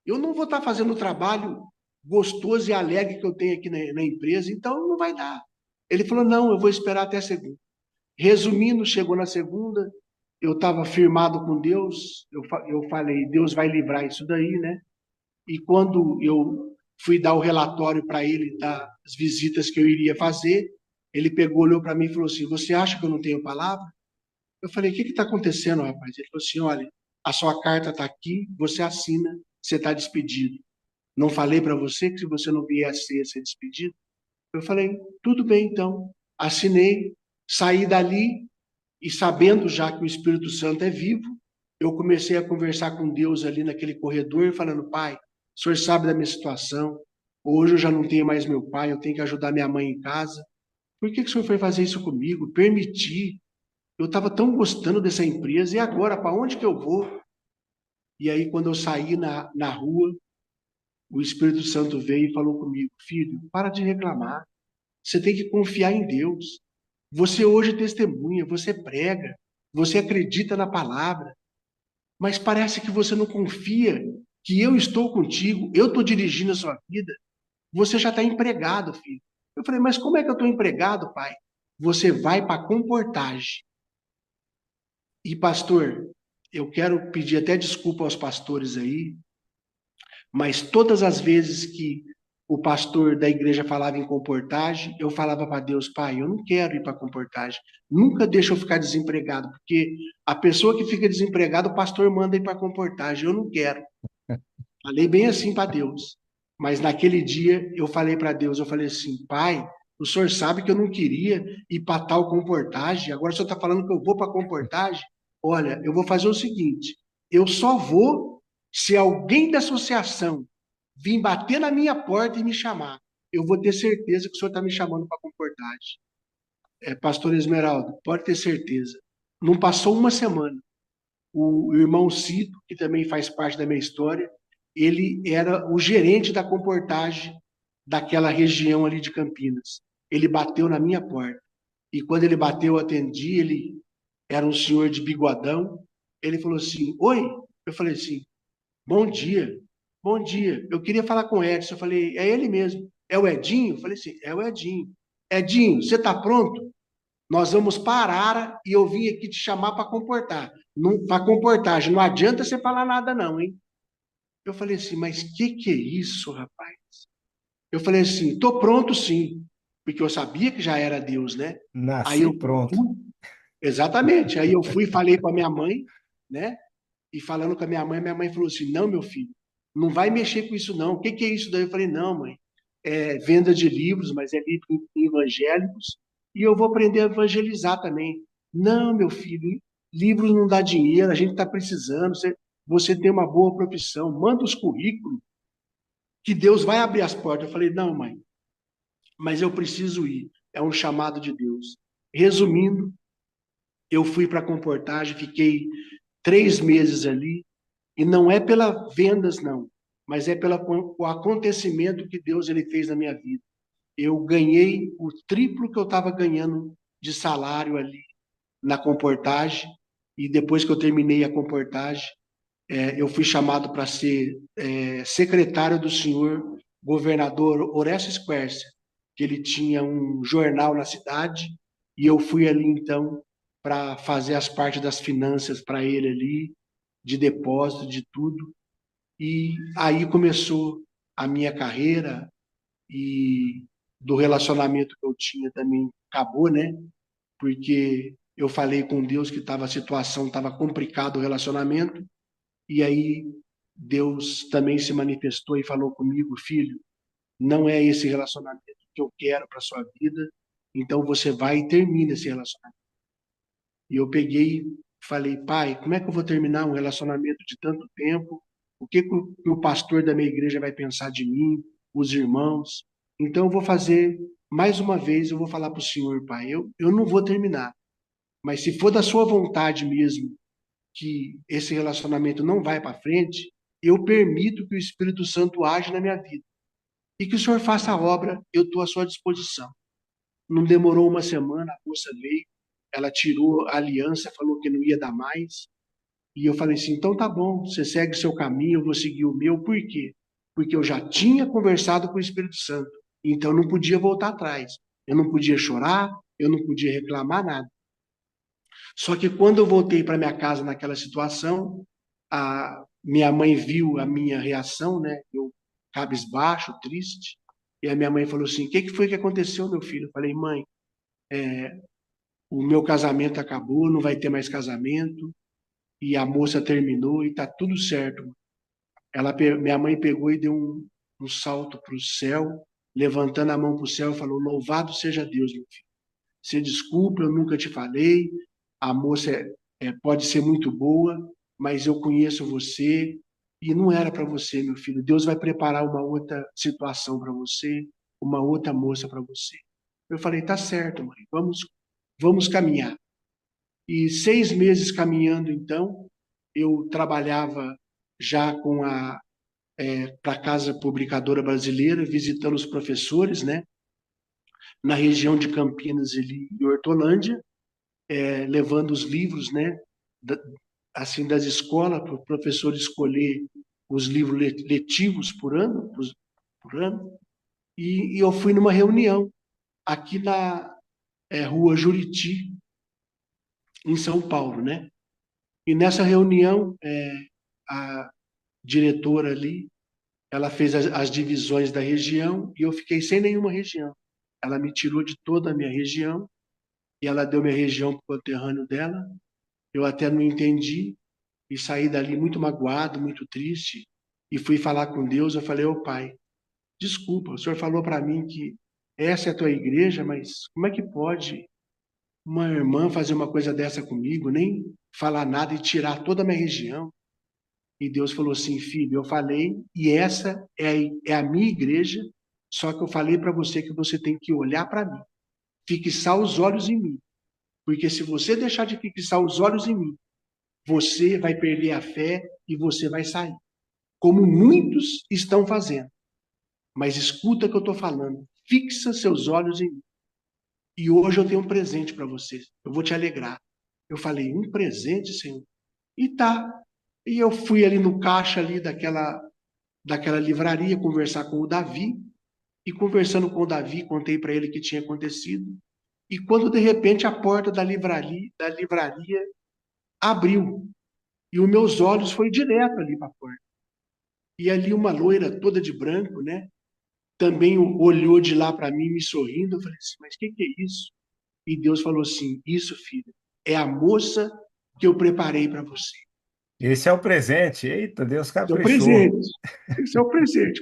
Eu não vou estar fazendo o trabalho gostoso e alegre que eu tenho aqui na empresa, então não vai dar. Ele falou: não, eu vou esperar até segunda. Resumindo, chegou na segunda, eu estava firmado com Deus, eu falei: Deus vai livrar isso daí, né? E quando eu fui dar o relatório para ele das visitas que eu iria fazer, ele pegou, olhou para mim e falou assim: você acha que eu não tenho palavra? Eu falei: o que está acontecendo, rapaz? Ele falou assim: olha, a sua carta está aqui, você assina, você está despedido. Não falei para você que se você não viesse a ser despedido? Eu falei: tudo bem, então. Assinei, saí dali e sabendo já que o Espírito Santo é vivo, eu comecei a conversar com Deus ali naquele corredor, falando: pai, o senhor sabe da minha situação, hoje eu já não tenho mais meu pai, eu tenho que ajudar minha mãe em casa. Por que o senhor foi fazer isso comigo? Permitir. Eu estava tão gostando dessa empresa, e agora, para onde que eu vou? E aí, quando eu saí na rua, o Espírito Santo veio e falou comigo: filho, para de reclamar, você tem que confiar em Deus. Você hoje testemunha, você prega, você acredita na palavra, mas parece que você não confia que eu estou contigo, eu estou dirigindo a sua vida. Você já está empregado, filho. Eu falei: mas como é que eu estou empregado, pai? Você vai para a comportagem. E, pastor, eu quero pedir até desculpa aos pastores aí, mas todas as vezes que o pastor da igreja falava em comportagem, eu falava para Deus: pai, eu não quero ir para comportagem. Nunca deixa eu ficar desempregado, porque a pessoa que fica desempregada, o pastor manda ir para comportagem. Eu não quero. Falei bem assim para Deus. Mas naquele dia eu falei para Deus, eu falei assim: pai, o senhor sabe que eu não queria ir para tal comportagem, agora o senhor está falando que eu vou para comportagem? Olha, eu vou fazer o seguinte, eu só vou se alguém da associação vir bater na minha porta e me chamar. Eu vou ter certeza que o senhor está me chamando para comportagem. Pastor Esmeraldo, pode ter certeza. Não passou uma semana. O irmão Cito, que também faz parte da minha história, ele era o gerente da comportagem daquela região ali de Campinas. Ele bateu na minha porta. E quando ele bateu, eu atendi, ele era um senhor de bigodão. Ele falou assim: oi, Eu falei assim, bom dia, bom dia. Eu queria falar com o Edson. Eu falei, é ele mesmo. É o Edinho? Eu falei assim, é o Edinho. Edinho, você está pronto? Nós vamos parar e eu vim aqui te chamar para comportar. Para comportagem, não adianta você falar nada não, hein? Eu falei assim, mas que é isso, rapaz? Eu falei assim, tô pronto sim, porque eu sabia que já era Deus, né? Aí Nasci eu pronto. fui, exatamente, aí eu fui e falei com a minha mãe, né? E falando com a minha mãe falou assim, não, meu filho, não vai mexer com isso não. O que é isso daí? Eu falei, não, mãe, é venda de livros, mas é livros evangélicos, e eu vou aprender a evangelizar também. Não, meu filho, livros não dá dinheiro, a gente está precisando, você tem uma boa profissão, manda os currículos, que Deus vai abrir as portas. Eu falei, não, mãe, mas eu preciso ir. É um chamado de Deus. Resumindo, eu fui para a comportagem, fiquei 3 meses ali, e não é pela vendas, não, mas é pelo acontecimento que Deus ele fez na minha vida. Eu ganhei o triplo que eu estava ganhando de salário ali na comportagem, e depois que eu terminei a comportagem, eu fui chamado para ser secretário do senhor governador Orestes Quercia, que ele tinha um jornal na cidade, e eu fui ali então para fazer as partes das finanças para ele ali, de depósito, de tudo. E aí começou a minha carreira, e do relacionamento que eu tinha também acabou, né? Porque eu falei com Deus que a situação estava complicada o relacionamento, e aí Deus também se manifestou e falou comigo, filho, não é esse relacionamento que eu quero para sua vida, então você vai e termina esse relacionamento. E eu peguei e falei, pai, como é que eu vou terminar um relacionamento de tanto tempo? Que o pastor da minha igreja vai pensar de mim, os irmãos? Então eu vou fazer, mais uma vez, eu vou falar para o senhor, pai, eu não vou terminar, mas se for da sua vontade mesmo, que esse relacionamento não vai para frente, eu permito que o Espírito Santo age na minha vida. E que o senhor faça a obra, eu estou à sua disposição. Não demorou uma semana, a moça veio, ela tirou a aliança, falou que não ia dar mais. E eu falei assim: então tá bom, você segue o seu caminho, eu vou seguir o meu. Por quê? Porque eu já tinha conversado com o Espírito Santo. Então eu não podia voltar atrás. Eu não podia chorar, eu não podia reclamar nada. Só que quando eu voltei para minha casa naquela situação, a minha mãe viu a minha reação, né? Eu cabisbaixo, triste. E a minha mãe falou assim: o que foi que aconteceu, meu filho? Eu falei: mãe, o meu casamento acabou, não vai ter mais casamento, e a moça terminou e tá tudo certo. Minha mãe pegou e deu um salto para o céu, levantando a mão para o céu e falou: louvado seja Deus, meu filho. Você desculpa, eu nunca te falei, a moça pode ser muito boa, mas eu conheço você e não era para você, meu filho. Deus vai preparar uma outra situação para você, uma outra moça para você. Eu falei: tá certo, mãe, vamos caminhar. E 6 meses caminhando, então, eu trabalhava já para a Casa Publicadora Brasileira, visitando os professores, né, na região de Campinas e Hortolândia, levando os livros, né, assim, das escolas, para o professor escolher os livros letivos por ano. E eu fui numa reunião aqui na Rua Juriti, em São Paulo, né? E nessa reunião, a diretora ali, ela fez as divisões da região e eu fiquei sem nenhuma região. Ela me tirou de toda a minha região e ela deu minha região para o conterrâneo dela. Eu até não entendi e saí dali muito magoado, muito triste e fui falar com Deus. Eu falei: ô pai, desculpa, o senhor falou para mim que essa é a tua igreja, mas como é que pode uma irmã fazer uma coisa dessa comigo, nem falar nada e tirar toda a minha região? E Deus falou assim: filho, eu falei, e essa é a minha igreja, só que eu falei para você que você tem que olhar para mim, fixar os olhos em mim, porque se você deixar de fixar os olhos em mim, você vai perder a fé e você vai sair, como muitos estão fazendo. Mas escuta o que eu estou falando, fixa seus olhos em mim. E hoje eu tenho um presente para você, eu vou te alegrar. Eu falei: um presente, Senhor? E tá. E eu fui ali no caixa ali daquela livraria conversar com o Davi, e conversando com o Davi, contei para ele o que tinha acontecido. E quando de repente a porta da livraria abriu, e os meus olhos foi direto ali para a porta. E ali uma loira toda de branco, né? Também olhou de lá para mim, me sorrindo. Eu falei assim, mas o que é isso? E Deus falou assim, isso, filho, é a moça que eu preparei para você. Esse é o presente. Eita, Deus Esse é o caprichou. presente. Esse é o presente.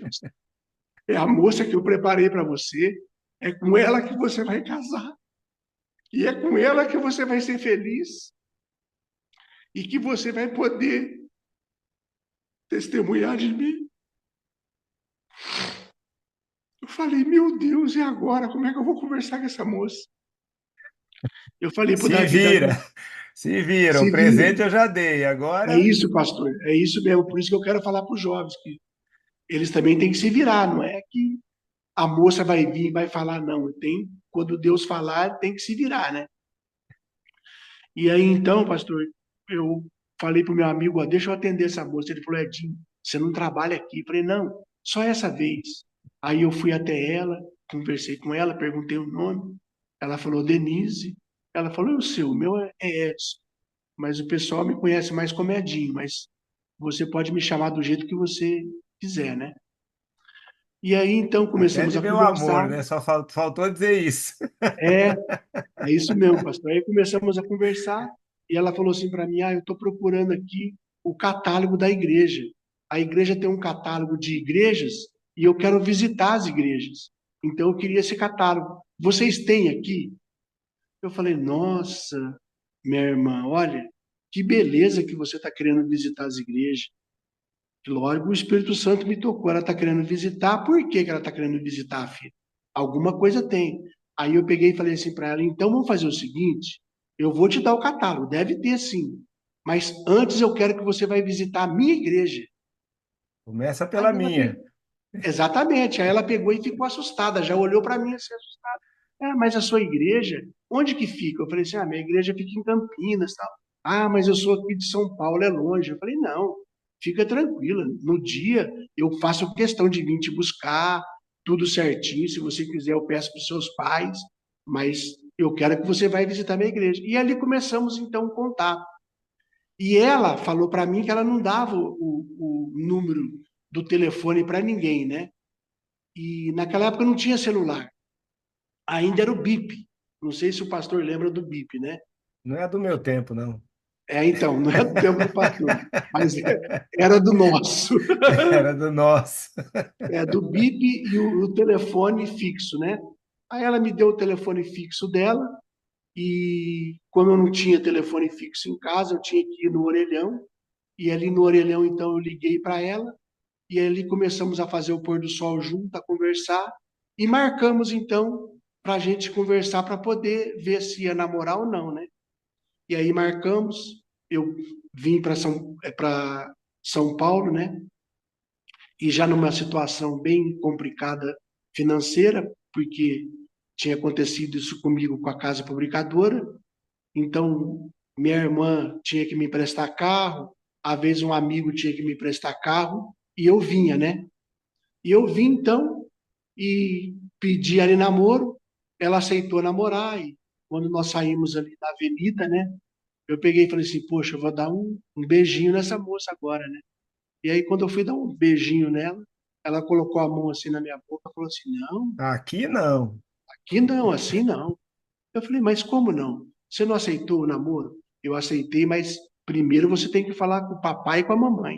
É a moça que eu preparei para você. É com ela que você vai casar. E é com ela que você vai ser feliz. E que você vai poder testemunhar de mim. Eu falei, meu Deus, e agora? Como é que eu vou conversar com essa moça? Eu falei para o Se Davi, vira, se vira. O se vira. presente eu já dei. É Agora, isso, pastor. É isso mesmo. Por isso que eu quero falar para os jovens, que eles também têm que se virar. Não é que a moça vai vir e vai falar, não. Quando Deus falar, tem que se virar, né? E aí, então, pastor, eu falei para o meu amigo, ó, deixa eu atender essa moça. Ele falou, Edinho, você não trabalha aqui. Eu falei, não, só essa vez. Aí eu fui até ela, conversei com ela, perguntei o nome. Ela falou, Denise. Ela falou, o meu é Edson. Mas o pessoal me conhece mais como Edinho, mas você pode me chamar do jeito que você quiser, né? E aí, então, até começamos de a meu amor, conversar. né? Só faltou dizer isso. É, é isso mesmo, pastor. Aí começamos a conversar e ela falou assim para mim: eu estou procurando aqui o catálogo da igreja. A igreja tem um catálogo de igrejas e eu quero visitar as igrejas. Então eu queria esse catálogo. Vocês têm aqui? Eu falei: nossa, minha irmã, olha, que beleza que você está querendo visitar as igrejas. Logo, o Espírito Santo me tocou. Ela está querendo visitar. Por que ela está querendo visitar, filha? Alguma coisa tem. Aí eu peguei e falei assim para ela: então vamos fazer o seguinte: eu vou te dar o catálogo, deve ter sim. Mas antes eu quero que você vai visitar a minha igreja. Começa Aí pela ela minha. pegou. Exatamente. Aí ela pegou e ficou assustada, já olhou para mim assim, assustada. Mas a sua igreja, onde que fica? Eu falei assim: minha igreja fica em Campinas, tal. Mas eu sou aqui de São Paulo, é longe. Eu falei: não, fica tranquila. No dia eu faço questão de vir te buscar, tudo certinho. Se você quiser, eu peço para os seus pais, mas eu quero que você vai visitar minha igreja. E ali começamos então a contar. E ela falou para mim que ela não dava o número do telefone para ninguém, né? E naquela época não tinha celular. Ainda era o BIP. Não sei se o pastor lembra do BIP, né? Não é do meu tempo, não. Então, não é do tempo do pastor, mas era do nosso. Era do nosso. É, do BIP e o telefone fixo, né? Aí ela me deu o telefone fixo dela, e como eu não tinha telefone fixo em casa, eu tinha que ir no orelhão, e ali no orelhão, então, eu liguei para ela, e ali começamos a fazer o pôr do sol junto, a conversar, e marcamos, então, para a gente conversar para poder ver se ia namorar ou não, né? E aí marcamos, eu vim para São Paulo, né? E já numa situação bem complicada financeira, porque tinha acontecido isso comigo com a casa publicadora. Então, minha irmã tinha que me emprestar carro, às vezes um amigo tinha que me emprestar carro, e eu vinha, né? E eu vim então e pedi ali namoro, ela aceitou namorar, e quando nós saímos ali da avenida, né? Eu peguei e falei assim, poxa, eu vou dar um beijinho nessa moça agora, né? E aí, quando eu fui dar um beijinho nela, ela colocou a mão assim na minha boca e falou assim, não, Aqui não. aqui não, assim não. Eu falei, mas como não? Você não aceitou o namoro? Eu aceitei, mas primeiro você tem que falar com o papai e com a mamãe.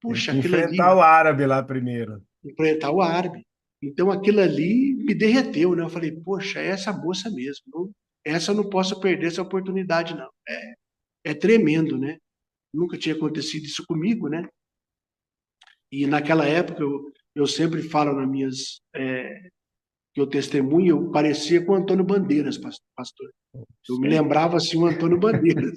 Teve Puxa, que aquilo enfrentar ali, o árabe lá primeiro. enfrentar o árabe. Então, aquilo ali me derreteu, né? Eu falei, poxa, é essa moça mesmo. Essa eu não posso perder essa oportunidade, não. É tremendo, né? Nunca tinha acontecido isso comigo, né? E naquela época eu sempre falo nas minhas que eu testemunho, eu parecia com o Antônio Bandeiras, pastor. Eu me lembrava assim o Antônio Bandeiras.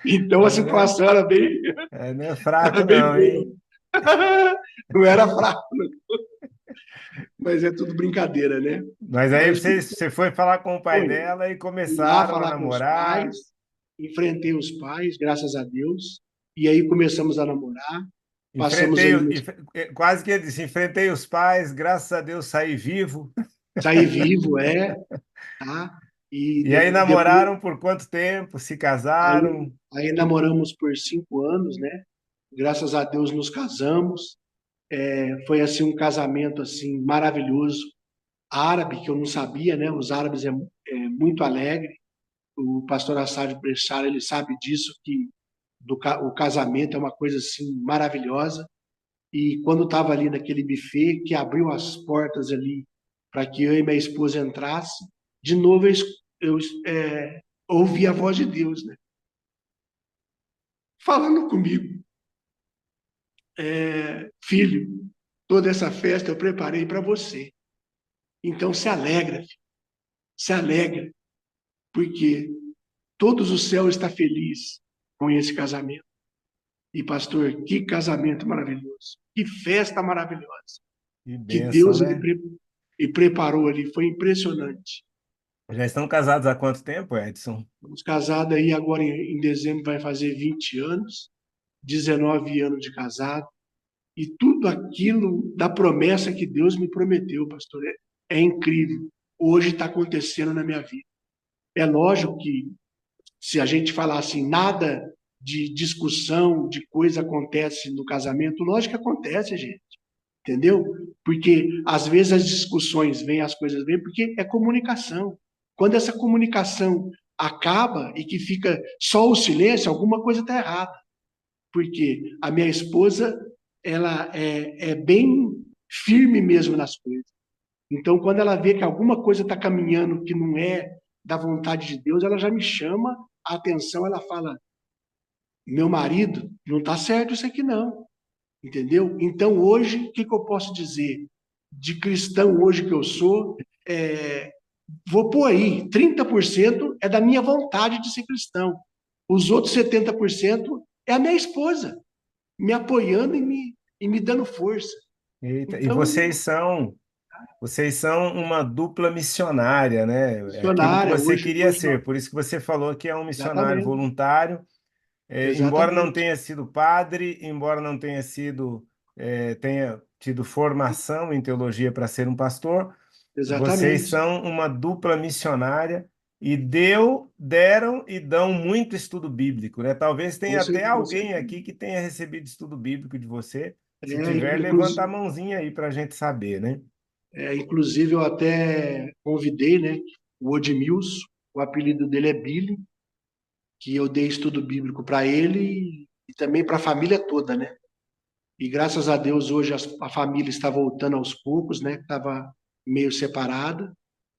Então a É, né? situação era bem, Não é era fraco, bem não, hein? boa. Não era fraco, mas é tudo brincadeira, né? Mas aí Mas você foi falar com o pai foi. dela e Fui lá começaram a falar com os pais, namorar. enfrentei os pais, graças a Deus. E aí começamos a namorar, passamos Enfrentei, aí, quase que ele disse, enfrentei os pais, graças a Deus saí vivo. saí vivo, tá? E E aí depois, namoraram por quanto tempo? Se aí, casaram? aí namoramos por 5 anos, né? Graças a Deus nos casamos. Foi assim um casamento assim maravilhoso, árabe que eu não sabia, né? Os árabes é muito alegre. O pastor Assad Brechara, ele sabe disso que o casamento é uma coisa assim maravilhosa. E quando estava ali naquele buffet que abriu as portas ali para que eu e minha esposa entrasse, de novo eu ouvi a voz de Deus, né? Falando comigo, filho, toda essa festa eu preparei para você. Então se alegra, filho, se alegra, porque todos os céus está feliz com esse casamento. E pastor, que casamento maravilhoso, que festa maravilhosa Que que bênção, Deus né? ele preparou ali, foi impressionante. Já estão casados há quanto tempo, Edson? Estamos casados aí agora em dezembro vai fazer 20 anos, 19 anos de casado, e tudo aquilo da promessa que Deus me prometeu, pastor, é incrível. Hoje está acontecendo na minha vida. É lógico que se a gente falar assim, nada de discussão, de coisa acontece no casamento, lógico que acontece, gente. Entendeu? Porque às vezes as discussões vêm, as coisas vêm, porque é comunicação. Quando essa comunicação acaba e que fica só o silêncio, alguma coisa está errada. Porque a minha esposa, ela é bem firme mesmo nas coisas. Então, quando ela vê que alguma coisa está caminhando que não é da vontade de Deus, ela já me chama a atenção, ela fala: meu marido, não está certo isso aqui não. Entendeu? Então, hoje, o que, que eu posso dizer? De cristão hoje que eu sou, vou pôr aí, 30% é da minha vontade de ser cristão. Os outros 70% é a minha esposa, me apoiando e me dando força. Eita, e Então, vocês são uma dupla missionária, né? É aquilo que missionária, você hoje, queria hoje nós, ser. Por isso que você falou que é um missionário exatamente, voluntário. Embora não exatamente, tenha sido padre, embora não tenha sido, tenha tido formação em teologia para ser um pastor, vocês exatamente, são uma dupla missionária e deram e dão muito estudo bíblico, né? Talvez tenha até com alguém certeza. aqui que tenha recebido estudo bíblico de você. Se tiver, levanta a Inclusive, mãozinha aí para a gente saber, né? inclusive, eu até convidei, né, o Odmilson, o apelido dele é Billy, que eu dei estudo bíblico para ele e também para a família toda, né? E graças a Deus hoje a família está voltando aos poucos, né? Estava meio separada,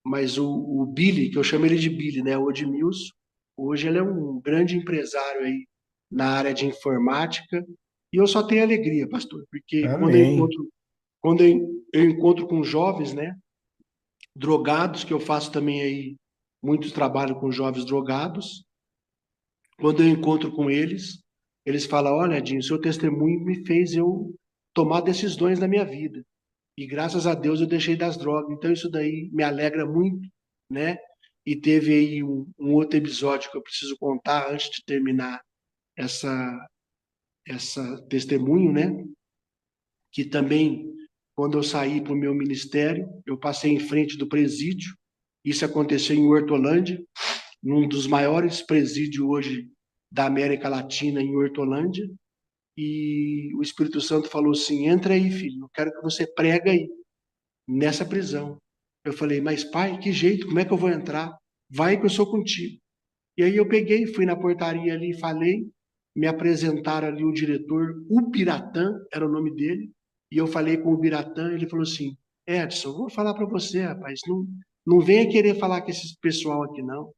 mas o Billy, que eu chamo ele de Billy, né? O Edmilson, hoje ele é um grande empresário aí na área de informática e eu só tenho alegria, pastor, porque Amém. eu encontro com jovens, né? Drogados, que eu faço também aí muito trabalho com jovens drogados. Quando eu encontro com eles, eles falam: olha, Edinho, seu testemunho me fez eu tomar decisões na minha vida. E graças a Deus eu deixei das drogas. Então isso daí me alegra muito, né? E teve aí um outro episódio que eu preciso contar antes de terminar essa, essa testemunho, né? Que também, quando eu saí para o meu ministério, eu passei em frente do presídio. Isso aconteceu em Hortolândia, num dos maiores presídios hoje da América Latina, em Hortolândia. E o Espírito Santo falou assim: entra aí, filho, eu quero que você prega aí, nessa prisão. Eu falei: mas pai, que jeito, como é que eu vou entrar? Vai que eu sou contigo. E aí eu peguei, fui na portaria ali e falei, me apresentaram ali o diretor, o Biratã era o nome dele, e eu falei com o Biratã, ele falou assim: Edson, vou falar para você, rapaz, não venha querer falar com esse pessoal aqui, não.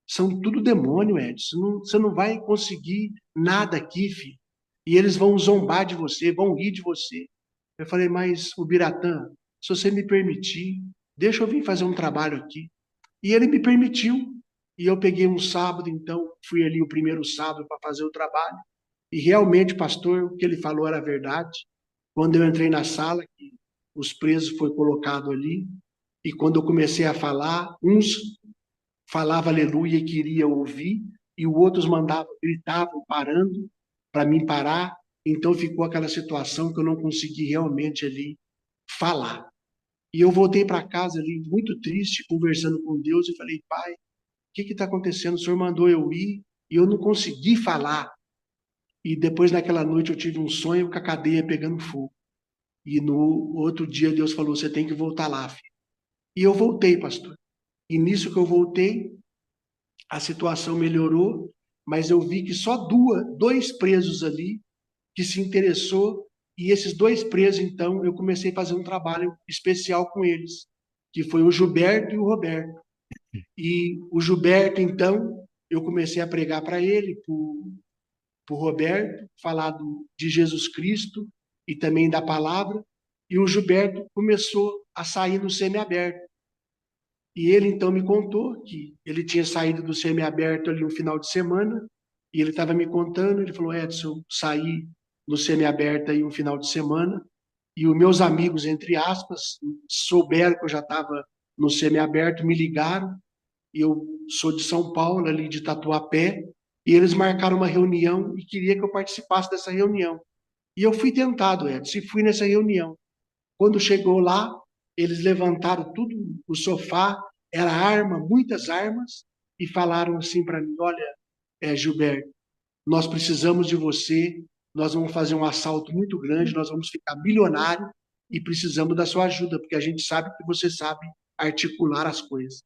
São tudo demônio, Edson. Você não vai conseguir nada aqui, filho. E eles vão zombar de você, vão rir de você. Eu falei: mas o Biratã, se você me permitir, deixa eu vir fazer um trabalho aqui. E ele me permitiu. E eu peguei um sábado, então, fui ali o primeiro sábado para fazer o trabalho. E realmente, pastor, o que ele falou era verdade. Quando eu entrei na sala, que os presos foram colocados ali, e quando eu comecei a falar, uns falavam aleluia e queriam ouvir, e os outros mandavam, gritavam, parando. para mim parar. Então ficou aquela situação que eu não consegui realmente ali falar. E eu voltei para casa ali muito triste, conversando com Deus, e falei, pai, o que está acontecendo? O senhor mandou eu ir e eu não consegui falar. E depois naquela noite eu tive um sonho com a cadeia pegando fogo. E no outro dia Deus falou, você tem que voltar lá, filho. E eu voltei, pastor. E nisso que eu voltei, a situação melhorou, mas eu vi que só dois presos ali que se interessou, e esses dois presos, então, eu comecei a fazer um trabalho especial com eles, que foi o Gilberto e o Roberto. E o Gilberto, então, eu comecei a pregar para ele, para o Roberto, falar de Jesus Cristo e também da palavra, e o Gilberto começou a sair no semiaberto. E ele então me contou que ele tinha saído do semiaberto ali um final de semana, e ele estava me contando, ele falou, Edson, eu saí no semiaberto aí um final de semana, e os meus amigos, entre aspas, souberam que eu já estava no semiaberto, me ligaram, e eu sou de São Paulo, ali de Tatuapé, e eles marcaram uma reunião e queria que eu participasse dessa reunião. E eu fui tentado, Edson, e fui nessa reunião. Quando chegou lá, eles levantaram tudo, o sofá, era arma, muitas armas, e falaram assim para mim: olha, Gilberto, nós precisamos de você, nós vamos fazer um assalto muito grande, nós vamos ficar milionário e precisamos da sua ajuda, porque a gente sabe que você sabe articular as coisas.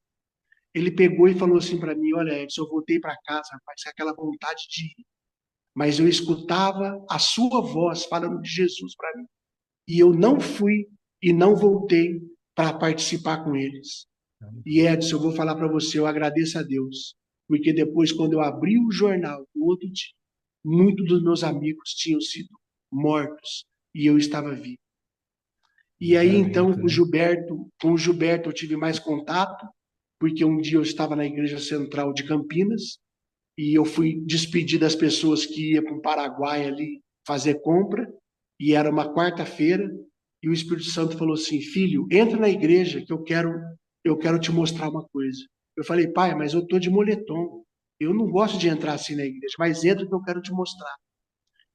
Ele pegou e falou assim para mim: olha, Edson, eu voltei para casa, rapaz, com aquela vontade de ir, mas eu escutava a sua voz falando de Jesus para mim. E eu não fui e não voltei para participar com eles. E Edson, eu vou falar para você, eu agradeço a Deus, porque depois, quando eu abri o jornal, no outro dia, muitos dos meus amigos tinham sido mortos e eu estava vivo. E aí, então, com o Gilberto eu tive mais contato, porque um dia eu estava na Igreja Central de Campinas e eu fui despedir das pessoas que iam para o Paraguai ali fazer compra, e era uma quarta-feira, e o Espírito Santo falou assim, filho, entra na igreja que eu quero te mostrar uma coisa. Eu falei, pai, mas eu estou de moletom, eu não gosto de entrar assim na igreja, mas entra que eu quero te mostrar.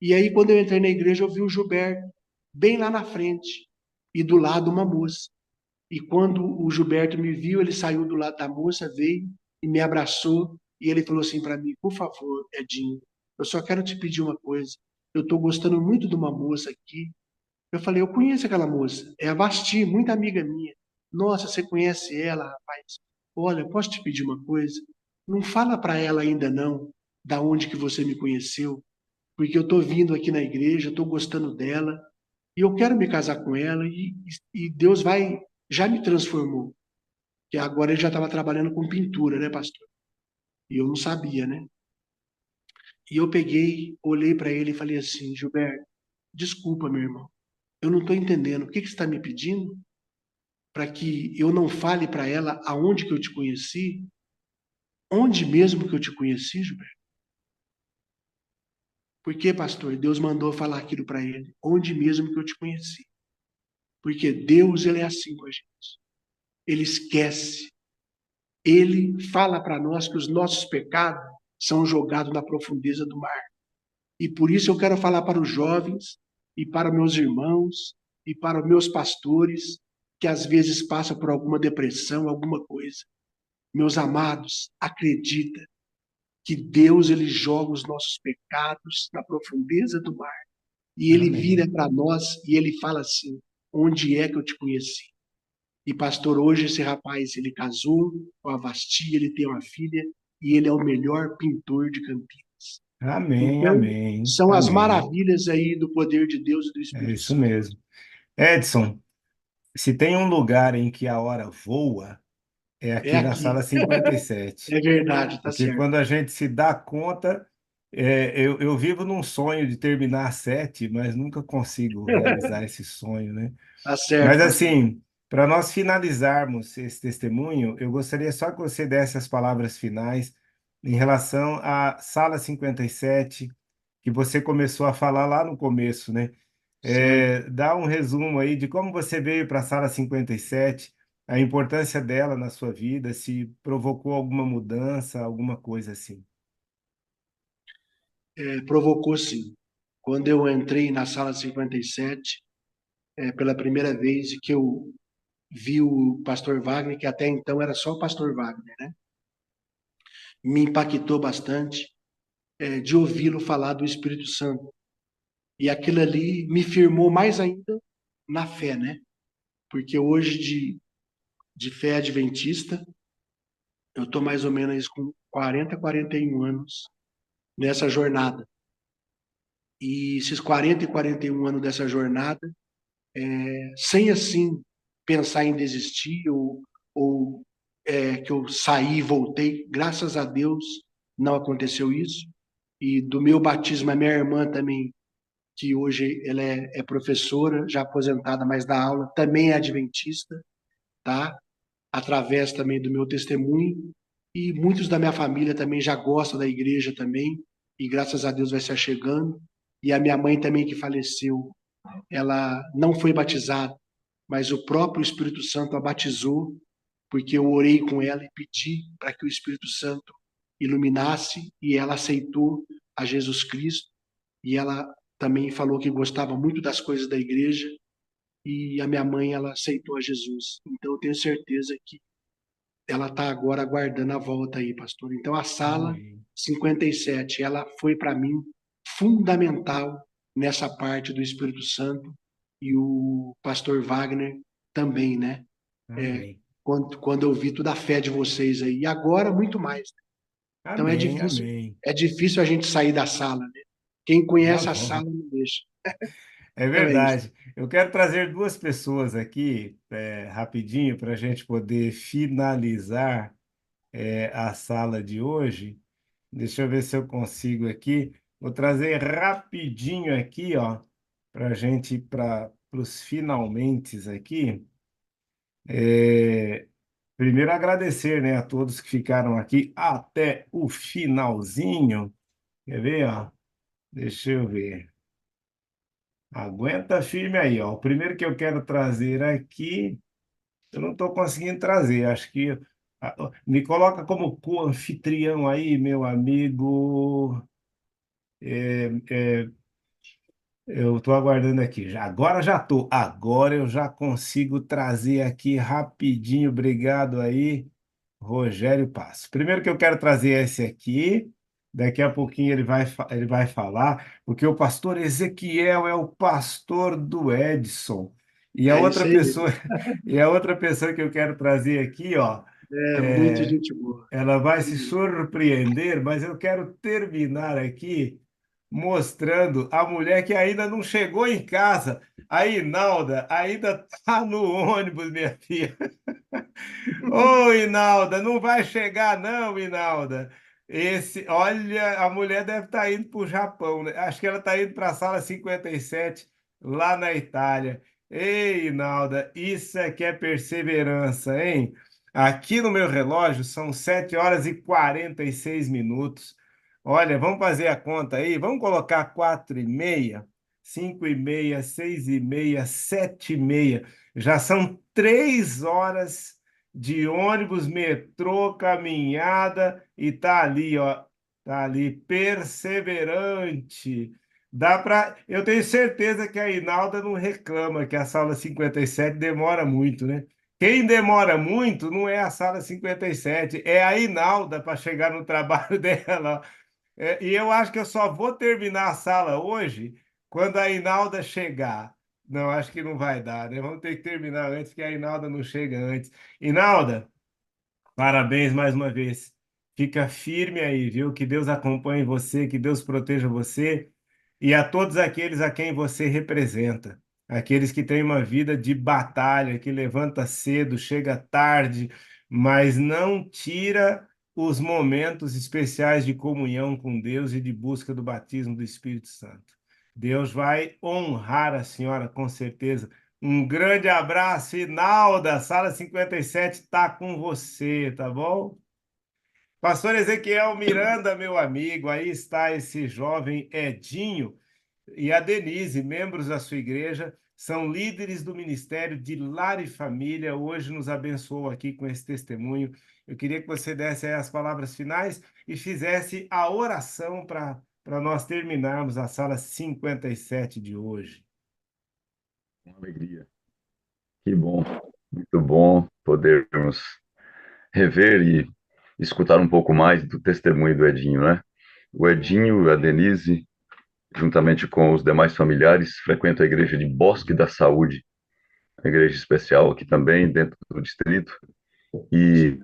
E aí, quando eu entrei na igreja, eu vi o Gilberto bem lá na frente, e do lado uma moça. E quando o Gilberto me viu, ele saiu do lado da moça, veio e me abraçou. E ele falou assim para mim: por favor, Edinho, eu só quero te pedir uma coisa. Eu estou gostando muito de uma moça aqui. Eu falei: eu conheço aquela moça. É a Basti, muita amiga minha. Nossa, você conhece ela, rapaz? Olha, posso te pedir uma coisa? Não fala para ela ainda não, da onde que você me conheceu, porque eu estou vindo aqui na igreja, estou gostando dela e eu quero me casar com ela e Deus já me transformou, que agora ele já estava trabalhando com pintura, né, pastor? E eu não sabia, né? E eu peguei, olhei para ele e falei assim, Gilberto, desculpa, meu irmão, eu não estou entendendo, o que você está me pedindo? Para que eu não fale para ela aonde que eu te conheci? Onde mesmo que eu te conheci, Gilberto? Porque, pastor, Deus mandou falar aquilo para ele, onde mesmo que eu te conheci? Porque Deus, ele é assim com a gente. Ele esquece. Ele fala para nós que os nossos pecados são jogados na profundeza do mar. E por isso eu quero falar para os jovens e para meus irmãos e para os meus pastores que às vezes passam por alguma depressão, alguma coisa. Meus amados, acredita que Deus ele joga os nossos pecados na profundeza do mar. E ele vira para nós e ele fala assim: onde é que eu te conheci? E pastor, hoje esse rapaz, ele casou com a Vasti, ele tem uma filha e ele é o melhor pintor de Campinas. Amém, Então, amém, são as amém. maravilhas aí do poder de Deus e do É Espírito isso Santo. mesmo. Edson, se tem um lugar em que a hora voa, é É aqui na aqui. sala 57. É verdade, tá Porque certo. quando a gente se dá conta, eu vivo num sonho de terminar 7, mas nunca consigo realizar esse sonho, né? Tá certo, Mas pastor. assim, para nós finalizarmos esse testemunho, eu gostaria só que você desse as palavras finais em relação à sala 57, que você começou a falar lá no começo, né? Certo. Dá um resumo aí de como você veio para a sala 57, a importância dela na sua vida, se provocou alguma mudança, alguma coisa assim. Provocou sim. quando eu entrei na sala 57, pela primeira vez, que eu vi o pastor Wagner, que até então era só o pastor Wagner, né? Me impactou bastante de ouvi-lo falar do Espírito Santo. E aquilo ali me firmou mais ainda na fé, né? Porque hoje, de fé adventista, eu estou mais ou menos com 40, 41 anos nessa jornada. E esses 40 e 41 anos dessa jornada, sem assim pensar em desistir ou que eu saí e voltei, graças a Deus não aconteceu isso. E do meu batismo, a minha irmã também, que hoje ela é professora, já aposentada, mas dá aula, também é adventista, tá? Através também do meu testemunho. E muitos da minha família também já gostam da igreja também, e graças a Deus vai se achegando. E a minha mãe também, que faleceu, ela não foi batizada, mas o próprio Espírito Santo a batizou, porque eu orei com ela e pedi para que o Espírito Santo iluminasse, e ela aceitou a Jesus Cristo, e ela também falou que gostava muito das coisas da igreja, e a minha mãe, ela aceitou a Jesus. Então eu tenho certeza que ela está agora aguardando a volta aí, pastor. Então a sala Amém. 57, ela foi para mim fundamental nessa parte do Espírito Santo, e o pastor Wagner também, né? Amém. Quando eu vi toda a fé de vocês aí, e agora muito mais. Então Amém, amém. é difícil a gente sair da sala, né? Quem Tá conhece a bom. sala não deixa. É Então é isso. verdade. Eu quero trazer duas pessoas aqui, rapidinho, para a gente poder finalizar, a sala de hoje. Deixa eu ver se eu consigo aqui. Vou trazer rapidinho aqui, ó, para a gente ir para os finalmentes aqui. É, primeiro agradecer, né, a todos que ficaram aqui até o finalzinho. Quer ver, ó? Deixa eu ver. Aguenta firme aí, ó. O primeiro que eu quero trazer aqui, eu não estou conseguindo trazer. Acho que me coloca como co-anfitrião aí, meu amigo. Eu estou aguardando aqui. Agora já estou. Agora eu já consigo trazer aqui rapidinho. Obrigado aí, Rogério Passo. Primeiro que eu quero trazer é esse aqui. Daqui a pouquinho ele vai falar, porque o pastor Ezequiel é o pastor do Edson. E a É outra isso aí. pessoa, e a outra pessoa que eu quero trazer aqui, ó, É muito é, gente boa. ela vai se surpreender, mas eu quero terminar aqui mostrando a mulher que ainda não chegou em casa. A Inalda ainda está no ônibus, minha filha. Ô, Inalda, não vai chegar não, Inalda. Olha, a mulher deve estar indo para o Japão, né? Acho que ela está indo para a sala 57, lá na Itália. Ei, Inalda, isso é que é perseverança, hein? Aqui no meu relógio são 7 horas e 46 minutos. Olha, vamos fazer a conta aí. Vamos colocar 4h30, 5h30, 6h30, 7h30. Já são 3 horas de ônibus, metrô, caminhada e tá ali, ó, tá ali, perseverante. Eu tenho certeza que a Inalda não reclama que a sala 57 demora muito, né? Quem demora muito não é a sala 57, é a Inalda para chegar no trabalho dela. E eu acho que eu só vou terminar a sala hoje quando a Inalda chegar. Não, acho que não vai dar, né? Vamos ter que terminar antes, que a Inalda não chega antes. Inalda, parabéns mais uma vez. Fica firme aí, viu? Que Deus acompanhe você, que Deus proteja você e a todos aqueles a quem você representa. Aqueles que têm uma vida de batalha, que levanta cedo, chega tarde, mas não tira os momentos especiais de comunhão com Deus e de busca do batismo do Espírito Santo. Deus vai honrar a senhora, com certeza. Um grande abraço, Inalda. Sala 57 está com você, tá bom? Pastor Ezequiel Miranda, meu amigo, aí está esse jovem Edinho e a Denise, membros da sua igreja, são líderes do Ministério de Lar e Família. Hoje nos abençoou aqui com esse testemunho. Eu queria que você desse aí as palavras finais e fizesse a oração para para nós terminarmos a sala 57 de hoje. Com alegria. Que bom, muito bom podermos rever e escutar um pouco mais do testemunho do Edinho, né? O Edinho e a Denise, juntamente com os demais familiares, frequentam a igreja de Bosque da Saúde, a igreja especial aqui também, dentro do distrito. E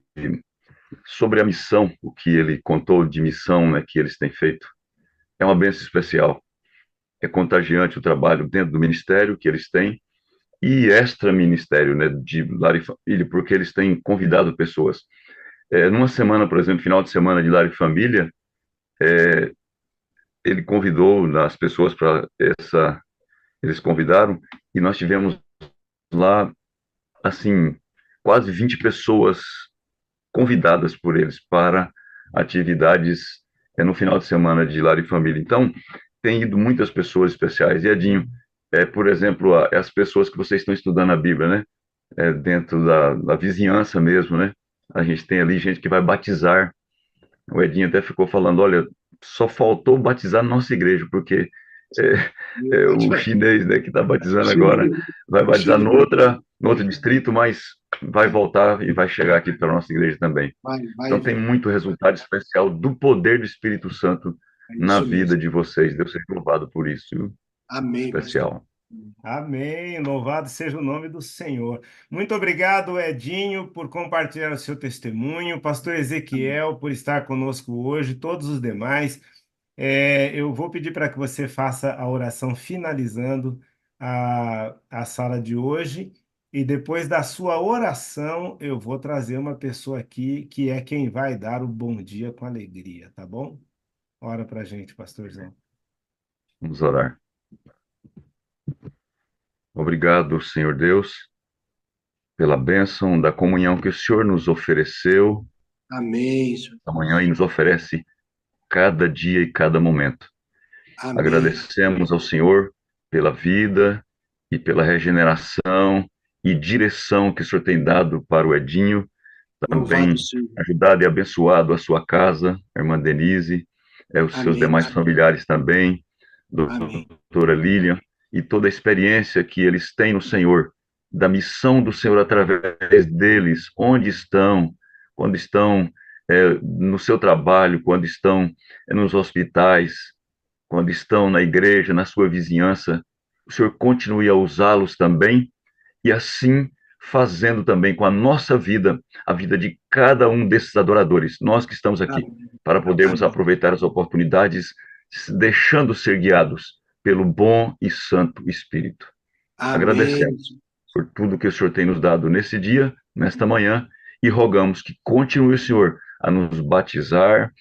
sobre a missão, o que ele contou de missão, né, que eles têm feito, é uma bênção especial. É contagiante o trabalho dentro do ministério que eles têm e extra-ministério, né, de Lar e Família, porque eles têm convidado pessoas. Numa semana, por exemplo, final de semana de Lar e Família, ele convidou as pessoas para essa, eles convidaram, e nós tivemos lá, assim, quase 20 pessoas convidadas por eles para atividades no final de semana de Lar e Família. Então, tem ido muitas pessoas especiais. E, Edinho, por exemplo, as pessoas que vocês estão estudando a Bíblia, né? Dentro da vizinhança mesmo, né? A gente tem ali gente que vai batizar. O Edinho até ficou falando, olha, só faltou batizar na nossa igreja, porque o chinês, né, que está batizando agora, vai batizar no outro distrito, mas vai voltar e vai chegar aqui para a nossa igreja também. Então tem muito resultado especial do poder do Espírito Santo na vida de vocês. Deus seja louvado por isso, viu? Amém, Especial. Amém. Louvado seja o nome do Senhor. Muito obrigado, Edinho, por compartilhar o seu testemunho. Pastor Ezequiel, por estar conosco hoje. Todos os demais. Eu vou pedir para que você faça a oração finalizando a sala de hoje. E depois da sua oração, eu vou trazer uma pessoa aqui que é quem vai dar o bom dia com alegria, tá bom? Ora para a gente, pastorzão. Vamos orar. Obrigado, Senhor Deus, pela bênção da comunhão que o Senhor nos ofereceu Amém, Senhor. amanhã e nos oferece cada dia e cada momento. Amém. Agradecemos ao Senhor pela vida e pela regeneração e direção que o Senhor tem dado para o Edinho, também ajudado e abençoado a sua casa, a irmã Denise, os seus demais familiares também, doutora Lilian, e toda a experiência que eles têm no Senhor, da missão do Senhor através deles, onde estão, quando estão no seu trabalho, quando estão nos hospitais, quando estão na igreja, na sua vizinhança, o Senhor continue a usá-los também, e assim fazendo também com a nossa vida, a vida de cada um desses adoradores, nós que estamos aqui, para podermos aproveitar as oportunidades, deixando ser guiados pelo bom e santo Espírito. Amém. Agradecemos por tudo que o Senhor tem nos dado nesse dia, nesta manhã, e rogamos que continue o Senhor a nos batizar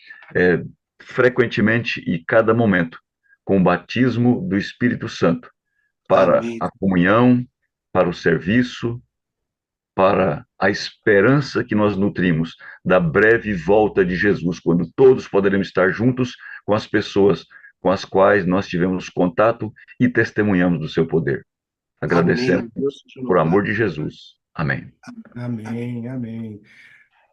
frequentemente e cada momento com o batismo do Espírito Santo, para a comunhão, para o serviço, para a esperança que nós nutrimos da breve volta de Jesus, quando todos poderemos estar juntos com as pessoas com as quais nós tivemos contato e testemunhamos do seu poder. Agradecemos por amor de Jesus. Amém. Amém, amém.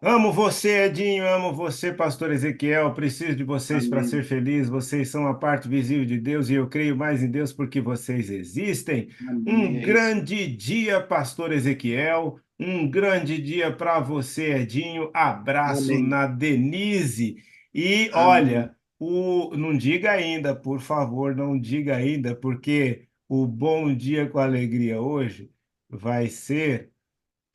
Amo você, Edinho, amo você, pastor Ezequiel, preciso de vocês para ser feliz, vocês são a parte visível de Deus e eu creio mais em Deus porque vocês existem. Um grande dia, pastor Ezequiel, um grande dia para você, Edinho, abraço na Denise. E olha, não diga ainda, por favor, não diga ainda, porque o bom dia com alegria hoje vai ser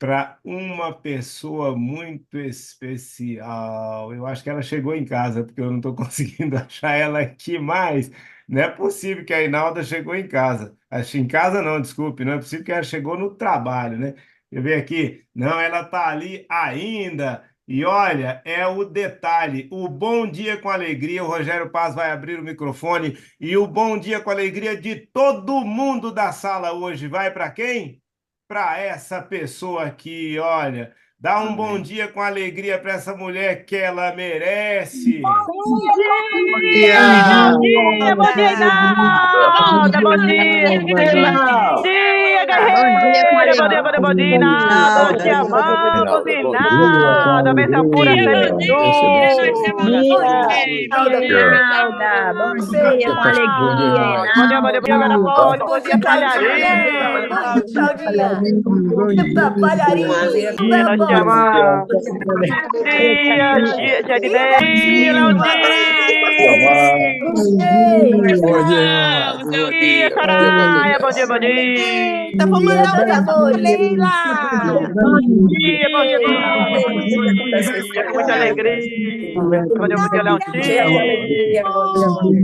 para uma pessoa muito especial. Eu acho que ela chegou em casa, porque eu não estou conseguindo achar ela aqui mais. Não é possível que a Inalda chegou em casa. Acho em casa não, desculpe, não é possível que ela chegou no trabalho, né? Eu ver aqui, não, ela está ali ainda. E olha, é o detalhe, o bom dia com alegria, o Rogério Paz vai abrir o microfone e o bom dia com alegria de todo mundo da sala hoje vai para quem? Para essa pessoa aqui, olha. Dá um bom dia com alegria para essa mulher que ela merece. Bom dia! Bom dia, Inalda! Bom dia, guerreira. Bom dia, Bom dia, nada, te Bom amamos dia, e bom nada. Bênção pura dia, semeadura. Nalda. Bom dia, com alegria, Bom dia, Ana Paula. Bom dia, Claudinha. Palharim. Bom dia, Claudinha. Epa, palharim. Nós te amamos. Bom dia, Jadineide. Bom dia, Bom dia, Soraya. Bom dia, bom dia. Eita, vou mandar um amor, Leila. Bom dia, bom dia, bom dia. Com muita alegria. Bom dia, Leontinho.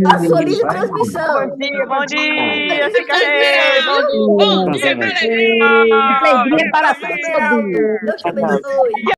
Passou livre transmissão. Bom dia, fica aí. Bom dia, com alegria. Alegria para todos. Deus te abençoe.